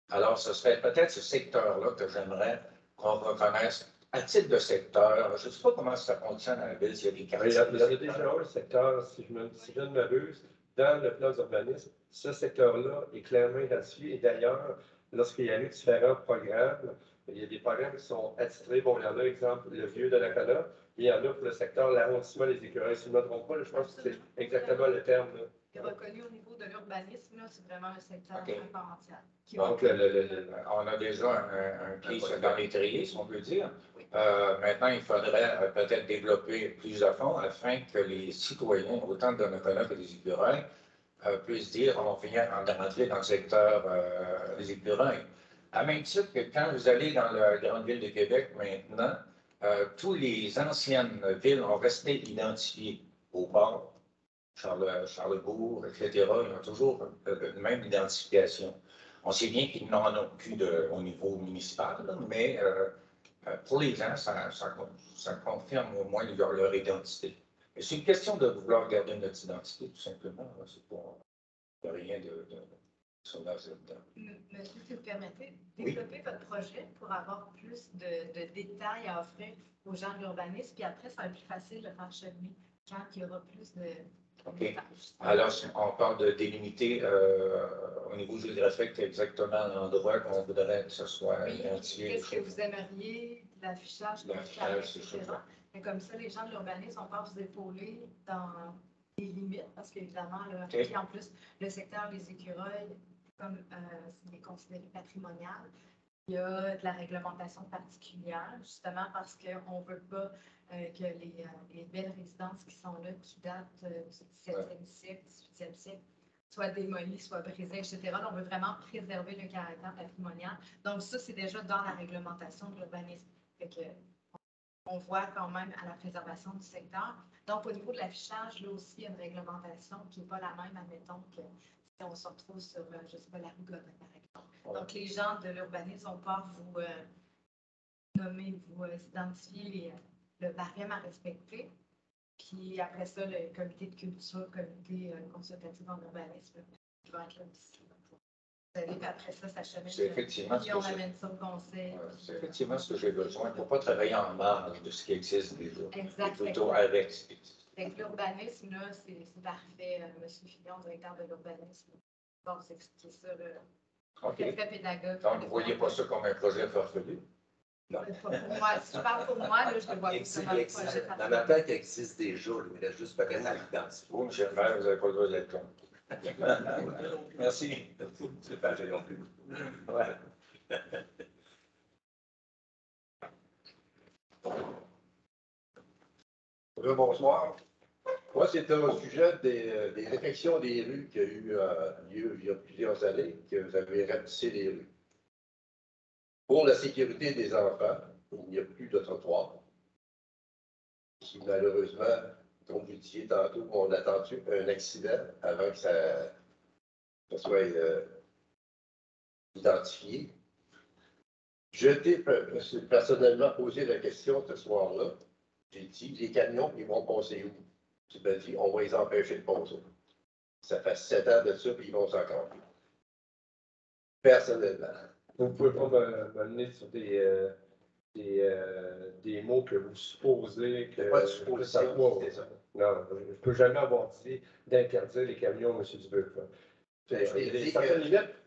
Alors, ce serait peut-être ce secteur-là que j'aimerais qu'on reconnaisse à titre de secteur. Je ne sais pas comment ça fonctionne à la ville, s'il y a des quartiers. Il y a déjà un secteur, si je ne m'abuse, dans le plan d'urbanisme, ce secteur-là est clairement identifié. Et d'ailleurs, lorsqu'il y a eu différents programmes, il y a des programmes qui sont attitrés. Bon, il y en a, exemple, le vieux de la Donnacona, mais il y en a pour le secteur l'arrondissement des Écureuils. Si je ne me trompe pas, je pense que c'est exactement le terme. C'est reconnu au niveau de l'urbanisme, c'est vraiment un secteur à part entière. Donc, on a déjà un pied dans l'étrier, si on peut dire. Maintenant, il faudrait peut-être développer plus à fond afin que les citoyens, autant de Donnacona que des Écureuils, puissent dire on vient rentrer dans le secteur des Écureuils. À même titre que quand vous allez dans la grande ville de Québec maintenant, toutes les anciennes villes ont resté identifiées au port, Charlebourg, etc. Ils ont toujours la même identification. On sait bien qu'ils n'en ont plus au niveau municipal, là, mais pour les gens, ça confirme au moins leur identité. Et c'est une question de vouloir garder notre identité, tout simplement. C'est pas rien de sauvage là-dedans. Monsieur, si vous permettez, développer votre projet pour avoir plus de détails à offrir aux gens de l'urbanisme, puis après, ça va être plus facile de faire cheminer quand il y aura plus de OK. Alors, si on parle de délimiter au niveau géographique exactement l'endroit qu'on voudrait que ce soit Oui, identifié. qu'est-ce que vous aimeriez, de l'affichage, L'affichage, c'est etc. ça. Mais comme ça, les gens de l'urbanisme ont pas vous épauler dans les limites, parce qu'évidemment, là, OK. puis en plus, le secteur des écureuils, comme c'est considéré patrimonial, il y a de la réglementation particulière, justement parce qu'on ne veut pas que les belles résidences qui sont là, qui datent du 17e siècle, 18e siècle, soient démolies, soient brisées, etc. Donc, on veut vraiment préserver le caractère patrimonial. Donc, ça, c'est déjà dans la réglementation de l'urbanisme. Fait que, on voit quand même à la préservation du secteur. Donc, au niveau de l'affichage, là aussi, il y a une réglementation qui n'est pas la même, admettons, que si on se retrouve sur, je ne sais pas, la rue Godin, par exemple. Donc, les gens de l'urbanisme n'ont pas vous nommer, vous identifier le barème à respecter. Puis après ça, le comité de culture, comité consultatif en urbanisme, qui va être là aussi. Vous savez, puis après ça, ça chemine. C'est effectivement puis ce on que j'ai- amène ça au conseil. C'est effectivement ce que j'ai besoin pour ne pas travailler en marge de ce qui existe déjà. Exact. Plutôt avec ce qui existe. Fait que l'urbanisme, là, c'est parfait. Monsieur Fillon, directeur de l'urbanisme, va vous expliquer ça. OK. Très, très pédagogue. Donc, vous ne voyez pas ça comme un projet farfelu? Pas pour moi. Si je parle pour moi, là, je le vois plus comme un projet Dans ma tête, il existe déjà, il reste juste peut-être à l'identifier. Vous, M. le maire, vous n'avez pas le droit d'être con. Merci. C'est pas gênant non plus. Ouais. Bonsoir. Moi, c'est au sujet des réfections des rues qui a eu lieu il y a plusieurs années, que vous avez ratissé les rues. Pour la sécurité des enfants, il n'y a plus de trottoir. Qui, malheureusement, comme vous disiez tantôt, on a attendu un accident avant que ça soit identifié. Je t'ai personnellement posé la question ce soir-là. J'ai dit, les camions, ils vont passer où? Tu m'as dit, on va les empêcher de passer. Ça fait 7 ans de ça, puis ils vont s'encore. Personnellement. Vous ne pouvez pas m'amener sur des mots que vous supposez que. Pas de supposition, c'est ça. Non, je ne peux jamais avoir dit d'interdire les camions, M. Dubuc.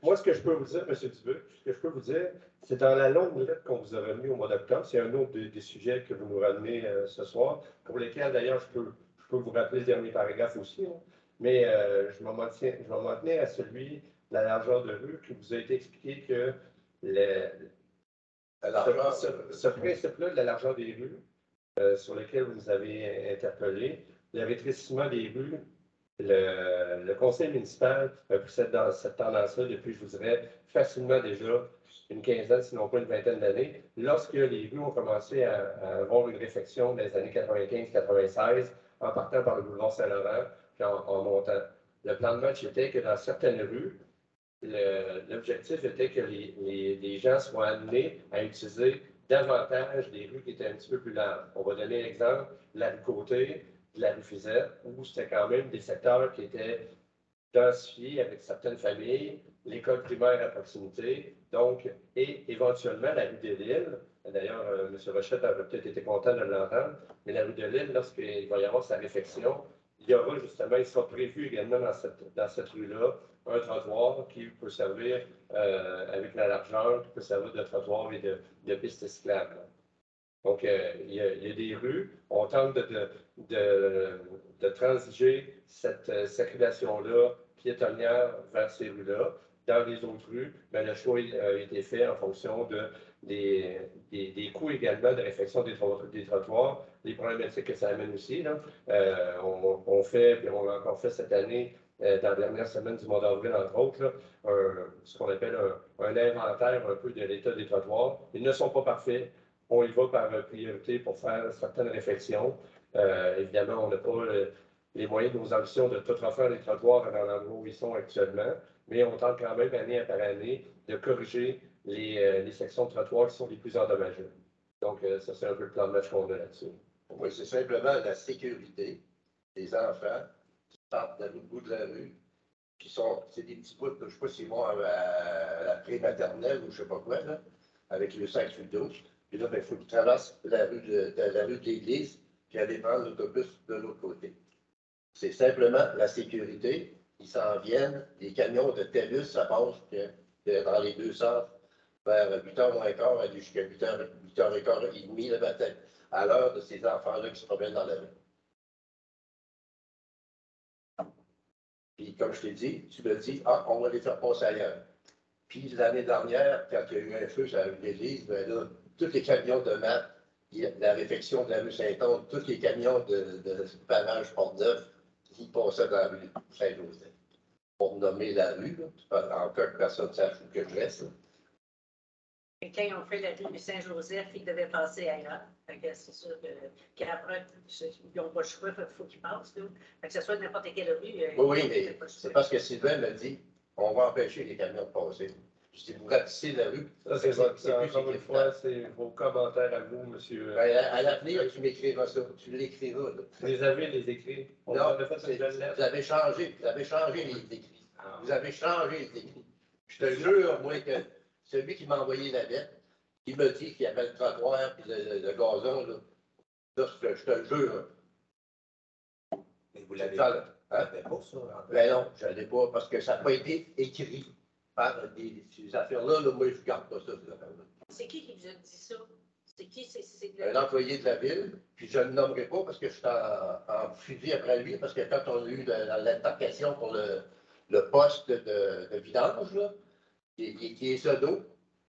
Moi, ce que je peux vous dire, M. Dubuc, ce que je peux vous dire, c'est dans la longue lettre qu'on vous a remis au mois d'octobre, c'est un autre des sujets que vous nous ramenez ce soir, pour lesquels, d'ailleurs, je peux vous rappeler le dernier paragraphe aussi, hein. Mais je vais m'en tenir à celui de la largeur de rue qui vous a été expliqué que ce principe-là de la largeur des rues, sur lequel vous nous avez interpellé, le rétrécissement des rues, le conseil municipal a pris cette tendance-là depuis, je vous dirais, facilement déjà une quinzaine, sinon pas une vingtaine d'années, lorsque les rues ont commencé à avoir une réflexion dans les années 95-96, en partant par le boulevard Saint-Laurent, puis en montant. Le plan de match était que dans certaines rues, l'objectif était que les gens soient amenés à utiliser davantage des rues qui étaient un petit peu plus larges. On va donner l'exemple de la rue Côté, de la rue Fizette, où c'était quand même des secteurs qui étaient densifiés avec certaines familles, l'école primaire à proximité, donc, et éventuellement la rue de l'Île. D'ailleurs, M. Rochette aurait peut-être été content de l'entendre, mais la rue de l'Île, lorsqu'il va y avoir sa réflexion, il y aura justement, il sera prévu également dans cette rue-là, un trottoir qui peut servir avec la largeur, qui peut servir de trottoir et de piste cyclable. Donc, il y a des rues, on tente de transiger cette circulation-là piétonnière vers ces rues-là. Dans les autres rues, mais le choix a été fait en fonction des coûts également de réfection des trottoirs, les problématiques que ça amène aussi. Là. On fait, puis on l'a encore fait cette année, dans la dernière semaine du mois d'avril, entre autres, là, ce qu'on appelle un inventaire un peu de l'état des trottoirs. Ils ne sont pas parfaits. On y va par priorité pour faire certaines réflexions. Évidemment, on n'a pas les moyens de nos ambitions de tout refaire les trottoirs dans l'endroit où ils sont actuellement, mais on tente quand même, année après année, de corriger les sections de trottoirs qui sont les plus endommagées. Donc, ça, c'est un peu le plan de match qu'on a là-dessus. Oui, c'est simplement la sécurité des enfants qui partent de l'autre bout de la rue, c'est des petits bouts, je ne sais pas s'ils vont à la pré-maternelle ou je ne sais pas quoi, là, avec le sac sur le dos. Puis là, il faut qu'ils traversent la rue de l'église, puis aller prendre l'autobus de l'autre côté. C'est simplement la sécurité. Ils s'en viennent. Les camions de TELUS, ça passe que dans les deux sens vers 8h moins quart, aller jusqu'à 8h15 et demi le matin, à l'heure de ces enfants-là qui se promènent dans la rue. Puis, comme je t'ai dit, tu me dis, ah, on va les faire passer ailleurs. Puis, l'année dernière, quand il y a eu un feu sur la rue de l'Église, ben là, tous les camions de maths, la réfection de la rue Saint-Onge, tous les camions de pavage Port-Neuf, ils passaient dans la rue Saint-Joseph. Pour nommer la rue, là, en cas que personne ne sache où que je reste. Là. Et quand ils ont fait la rue Saint-Joseph, ils devaient passer ailleurs. C'est sûr qu'après, ils n'ont pas le choix, il faut qu'ils passent. Là. Que ce soit n'importe quelle rue. Oui, mais c'est parce que Sylvain m'a dit on va empêcher les camions de passer. Je dis vous ratissez la rue. Ça, c'est encore une fois, c'est vos commentaires à vous, monsieur. Ben, à l'avenir, tu m'écriras ça. Tu l'écriras. Les avez les écrits. Non, vous avez changé les écrits. Vous avez changé les écrits. Je te jure, moi, que celui qui m'a envoyé la lettre, il me dit qu'il y avait le trottoir et le gazon, là, je te le jure. Mais vous l'avez pas, pas, ça? Ben non, je ne l'ai pas, parce que ça n'a pas été écrit par ces affaires-là. Là, moi, je ne garde pas ça, ces affaires-là. C'est qui vous a dit ça? C'est qui? Un employé de la ville, puis je ne le nommerai pas parce que je suis en fusil après lui, parce que quand on a eu l'altercation pour le poste de vidange, là, qui est ça d'eau,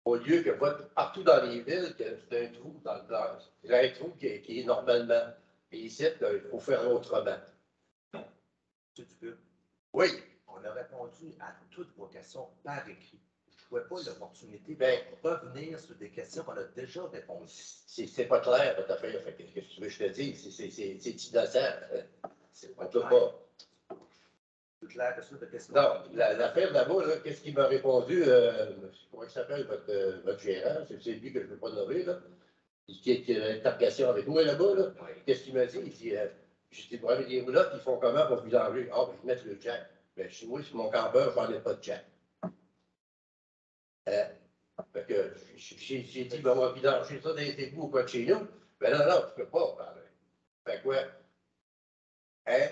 au lieu que partout dans les villes, c'est un trou dans le blanc. C'est un trou qui est normalement. Et ici, il faut faire autrement. Tu peux. Oui. On a répondu à toutes vos questions par écrit. Je ne vois pas l'opportunité de Ben, revenir sur des questions qu'on a déjà répondues. C'est pas clair, votre affaire. Qu'est-ce que tu veux que je te dise? C'est innocent. C'est pas On ne peut clair. pas. C'est clair que ça, de question. Non, l'affaire là-bas, là, qu'est-ce qu'il m'a répondu? Comment il s'appelle votre gérant? C'est lui que je ne veux pas nommer, là. Qui est l'intercation avec moi là-bas, là. Oui. Qu'est-ce qu'il m'a dit? Il dit, j'ai dit, bon, les roulottes, ils font comment pour vidanger? Ah, ben, je vais mettre le jack. Ben, chez moi, sur mon campeur, j'en ai pas de jack. Fait que j'ai dit, ben, on va vidanger ça dans les égouts ou pas de chez nous. Ben non, non, tu peux pas. Fait quoi? Hein?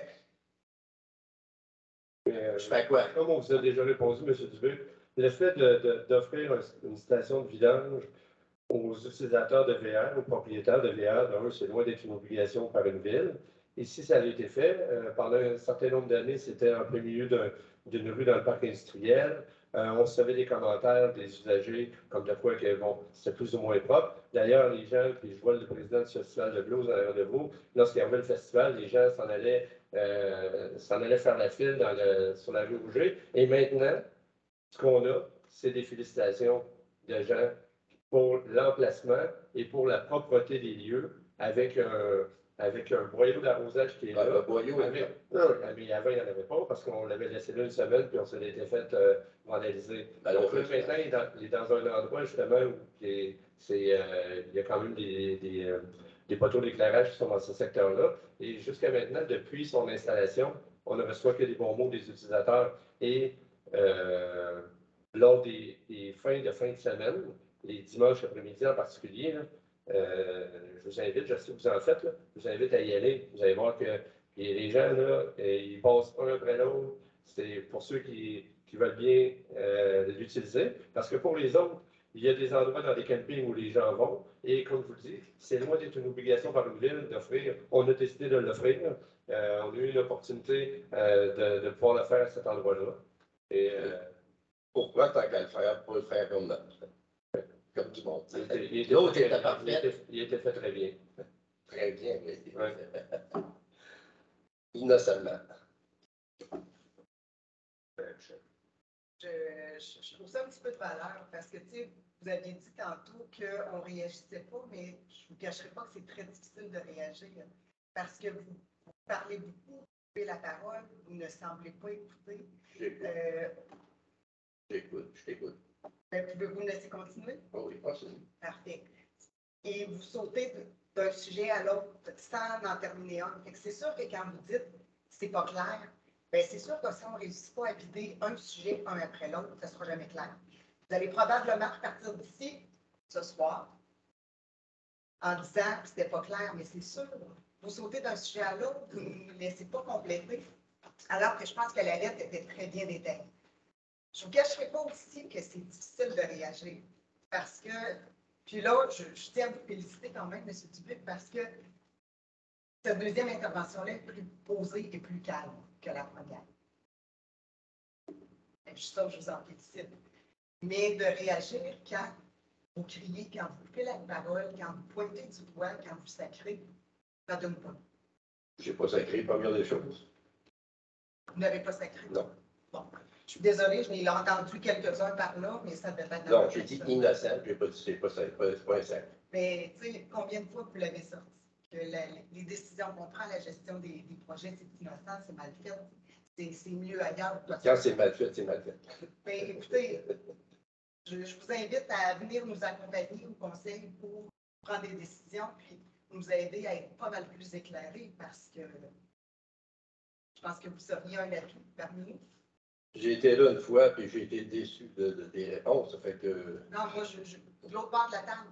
Je fais quoi? Comme on vous a déjà répondu, M. Dubé, le fait d'offrir une station de vidange aux utilisateurs de VR, aux propriétaires de VR, ben, c'est loin d'être une obligation par une ville. Et si ça avait été fait, pendant un certain nombre d'années, c'était en plein milieu d'une rue dans le parc industriel. On recevait des commentaires des usagers comme de quoi que bon, c'était plus ou moins propre. D'ailleurs, les gens, puis je vois le président du festival de blues en arrière de vous, lorsqu'il y avait le festival, les gens s'en allaient faire la file sur la rue Rouget. Et maintenant, ce qu'on a, c'est des félicitations de gens pour l'emplacement et pour la propreté des lieux avec un boyau d'arrosage qui est là. Le boyau, non, mais avant, il n'y en avait pas parce qu'on l'avait laissé là une semaine puis on s'en était fait vandaliser. Ben, donc là, maintenant, il est dans un endroit justement où il y a quand même des poteaux d'éclairage qui sont dans ce secteur-là. Et jusqu'à maintenant, depuis son installation, on ne reçoit que des bons mots des utilisateurs. Et lors des fins de semaine, les dimanches après-midi en particulier, là, je vous invite, je sais que vous en faites, là, je vous invite à y aller. Vous allez voir que les gens, là, ils passent un après l'autre. C'est pour ceux qui veulent bien l'utiliser. Parce que pour les autres, il y a des endroits dans les campings où les gens vont. Et comme je vous le dis, c'est loin d'être une obligation par une ville d'offrir. On a décidé de l'offrir. On a eu une opportunité de pouvoir le faire à cet endroit-là. Et pourquoi tant qu'à le faire, pas le faire comme du monde? L'autre était parfait. Il était fait très bien. Très bien, mais innocemment. Je trouve ça un petit peu de valeur parce que, tu sais, vous aviez dit tantôt qu'on ne réagissait pas, mais je ne vous cacherai pas que c'est très difficile de réagir parce que vous parlez beaucoup, vous coupez la parole, vous ne semblez pas écouter. J'écoute, je t'écoute. Pouvez-vous me laisser continuer? Oui, possible. Parfait. Et vous sautez d'un sujet à l'autre sans en terminer un. C'est sûr que quand vous dites c'est pas clair, bien, c'est sûr que si on ne réussit pas à vider un sujet un après l'autre, ça ne sera jamais clair. Vous allez probablement partir d'ici ce soir en disant que c'était pas clair, mais c'est sûr. Vous sautez d'un sujet à l'autre, vous ne nous laissez pas compléter, alors que je pense que la lettre était très bien détaillée. Je ne vous cacherai pas aussi que c'est difficile de réagir, parce que, puis là, je tiens à vous féliciter quand même, M. Dubuc, parce que cette deuxième intervention-là est plus posée et plus calme que la première. Juste ça, je vous en félicite. Mais de réagir quand vous criez, quand vous coupez la parole, quand vous pointez du doigt, quand vous sacrez, ça ne donne pas. Je n'ai pas sacré, première des choses. Vous n'avez pas sacré? Non. Bon. Je suis désolée, je l'ai entendu quelques-uns par là, mais ça devait être... Non, j'ai dit innocent, je n'ai pas dit c'est pas un sacre. Mais tu sais, combien de fois vous l'avez sorti? Que les décisions qu'on prend, la gestion des projets, c'est innocent, c'est mal fait, c'est mieux ailleurs. Quand c'est mal fait, c'est mal fait. Mais écoutez, je vous invite à venir nous accompagner au conseil pour prendre des décisions, puis nous aider à être pas mal plus éclairés, parce que je pense que vous seriez un atout parmi nous. J'ai été là une fois, puis j'ai été déçu des réponses. Ça fait que... Non, moi, de l'autre bord de la table.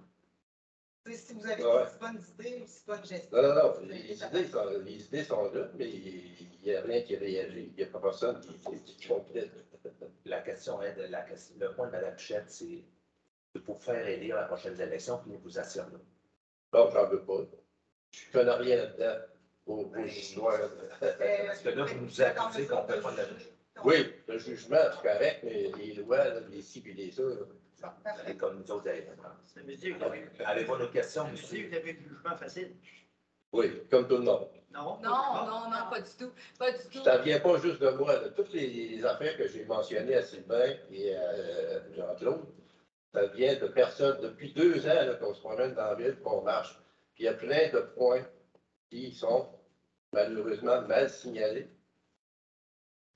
Si vous avez Ouais. des si bonnes idées ou si bonnes gestions. Non, les idées sont là, mais il n'y a rien qui réagit. Il n'y a pas personne qui complète. La question est le point de Mme Pichette, c'est de vous faire aider à la prochaine élection, puis nous vous assurons. Non, j'en veux pas. Je ne connais rien là-dedans. Aux histoires. Parce que là, vous nous accusez qu'on ne peut pas le... Oui, le jugement, c'est correct, mais les lois, là, les ci et les ça. Et comme nous autres, Ça veut dire que vous avez, avez-vous nos questions, ça veut dire que monsieur? vous avez le jugement facile. Oui, comme tout le monde. Non? Non, pas du tout. Pas du tout. Ça ne vient pas juste de moi. Là. Toutes les affaires que j'ai mentionnées à Sylvain et à Jean-Claude, ça vient de personnes depuis 2 ans là, qu'on se promène dans la ville, qu'on marche. Puis il y a plein de points qui sont malheureusement mal signalés.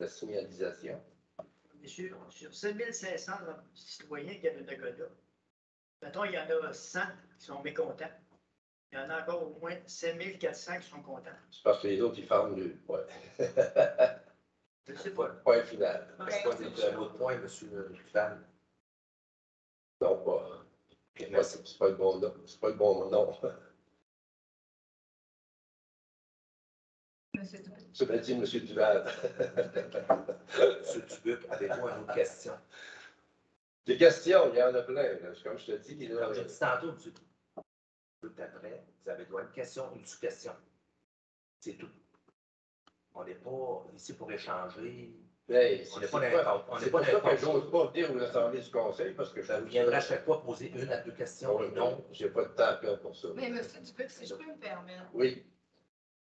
La signalisation. Monsieur, sur 7500 citoyens qui avaient de Goda, mettons, il y en a 100 qui sont mécontents. Il y en a encore au moins 7400 qui sont contents. C'est parce que les autres, ils ferment le point. Je ne sais pas. Point final. Est-ce qu'on est un autre point, monsieur Dufan? Non, pas. Ok, merci. C'est pas le bon nom. C'est pas le bon nom. Monsieur Dubuc. Ça m'a dit M. Duval. Monsieur Dubuc, avez-vous une autre question? Des questions, il y en a plein. Là. Comme je te dis, là, Comme j'ai dit tantôt, tout après, vous avez droit à une question, une sous-question. C'est tout. On n'est pas ici pour échanger. mais On n'est c'est pas pas, n'importe. On c'est n'est pas pas ça que n'importe. j'ose pas venir aux assemblées du conseil parce que je Je viendrai à chaque fois poser 1 à 2 questions. Oui, Et non, j'ai pas de temps à perdre pour ça. Mais monsieur Dubuc, si je peux me permettre, Oui,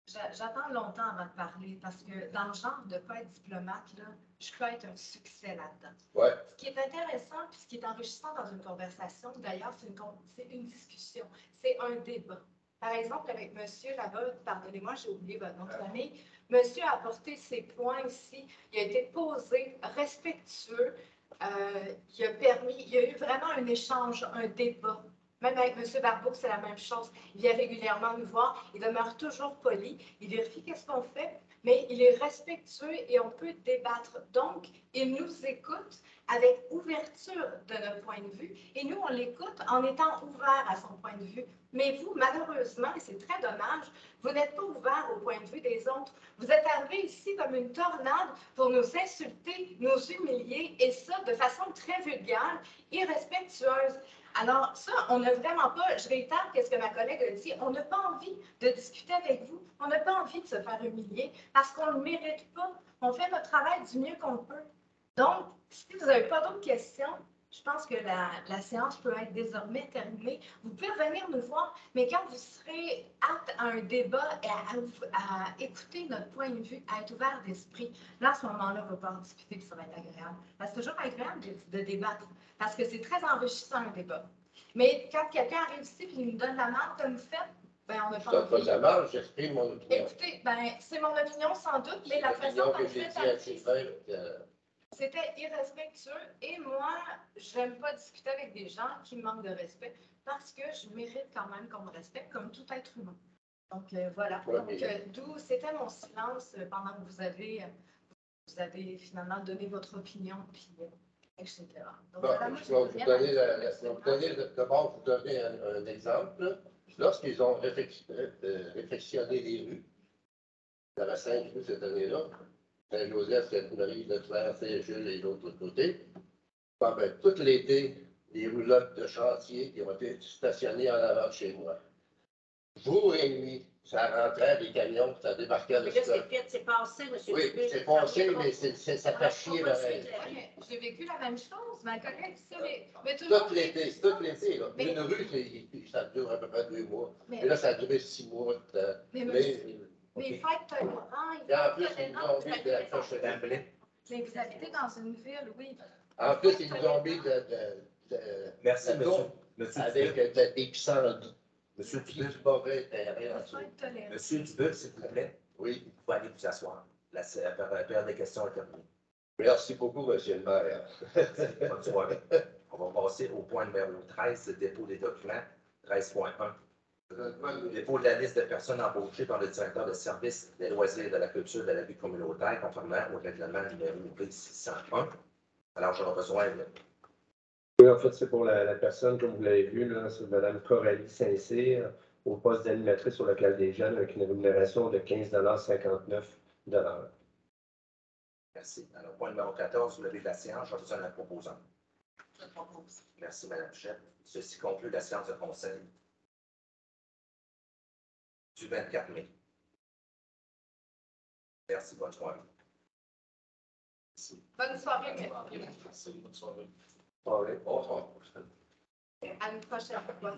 j'attends longtemps avant de parler parce que dans le genre de pas être diplomate, là, je peux être un succès là-dedans. ouais. Ce qui est intéressant puis ce qui est enrichissant dans une conversation, d'ailleurs, c'est une discussion, c'est un débat. Par exemple, avec monsieur là-bas, pardonnez-moi, j'ai oublié votre nom de famille, monsieur a apporté ses points ici, il a été posé, respectueux, il y a eu vraiment un échange, un débat. Même avec M. Barbeau, c'est la même chose. Il vient régulièrement nous voir, il demeure toujours poli, il vérifie qu'est-ce qu'on fait, mais il est respectueux et on peut débattre. Donc, il nous écoute avec ouverture de notre point de vue et nous, on l'écoute en étant ouvert à son point de vue. Mais vous, malheureusement, et c'est très dommage, vous n'êtes pas ouvert au point de vue des autres. Vous êtes arrivé ici comme une tornade pour nous insulter, nous humilier et ça de façon très vulgaire, irrespectueuse. Alors, ça, on n'a vraiment pas, je réitère ce que ma collègue a dit, on n'a pas envie de discuter avec vous, on n'a pas envie de se faire humilier parce qu'on ne le mérite pas. On fait notre travail du mieux qu'on peut. Donc, si vous n'avez pas d'autres questions, je pense que la séance peut être désormais terminée. Vous pouvez revenir nous voir, mais quand vous serez apte à un débat et à écouter notre point de vue, à être ouvert d'esprit, là, à ce moment-là, on va pouvoir discuter et ça va être agréable. C'est toujours agréable de débattre parce que c'est très enrichissant un débat. Mais quand quelqu'un arrive ici et nous donne la marque comme vous faites, ben, on n'a Je pas donne pas envie. de la marge, j'exprime mon opinion. Écoutez, ben, c'est mon opinion sans doute, mais la façon L'opinion dont que vous j'ai êtes dit à arrivé Sylvain, c'était irrespectueux et moi, j'aime pas discuter avec des gens qui me manquent de respect parce que je mérite quand même qu'on me respecte comme tout être humain. Donc voilà. Ouais, Donc d'où c'était mon silence pendant que vous avez finalement donné votre opinion, puis etc. Donc bon, voilà, moi, je vais vous donner d'abord vous donner un exemple. Là. Lorsqu'ils ont réfectionné les rues, il y avait 5 rues cette année-là, Saint-Joseph, Sainte-Marie, Leclerc, Saint-Gilles et l'autre côté. Bon, ben, tout l'été, les roulottes de chantier qui ont été stationnées en avant de chez moi. Jour et nuit, ça rentrait des camions, ça débarquait Mais le là, stock. c'est passé, M. Oui, Dubuc. c'est passé, mais ça fait chier pareil. Ouais, mais j'ai vécu la même chose, ma collègue, ça, mais tout le monde Tout l'été, c'est tout l'été. Là. Mais- Une rue, ça dure à peu près 2 mois. Mais- Et là, ça a duré 6 mois. Mais OK. il faut être tolérant, il faut Et en être plus, ils nous tolérant. ont mis de la coche d'emblée. Mais vous habitez dans une ville, oui. En plus, ils nous ont mis Merci, de monsieur. Monsieur avec Dubuc. des pissants. Monsieur Puis Dubuc. du mauvais terrain en Il faut dessous. être tolérant. Monsieur Dubuc, s'il vous plaît, Oui. vous pouvez aller vous asseoir. La période des questions est terminée. Merci beaucoup, monsieur le maire. Bonne soirée. On va passer au point numéro 13, le dépôt des documents. 13.1. Dépôt de la liste de personnes embauchées par le directeur de service des loisirs et de la culture de la vie communautaire, conformément au règlement numéro B601. Alors, j'aurai besoin de... Oui, en fait, c'est pour la personne, comme vous l'avez vu, là, c'est Mme Coralie Saint-Cyr, au poste d'animatrice sur le local des jeunes, avec une rémunération de 15,59 $. Merci. Alors, point numéro 14, levé de la séance. J'aurai besoin d'un proposant. Je propose. Merci, Mme Pichette. Ceci conclut la séance de conseil du 24 mai. Merci, bonne soirée. Bonne soirée, Merci, bonne soirée. Ah oui. Au revoir. À une prochaine fois.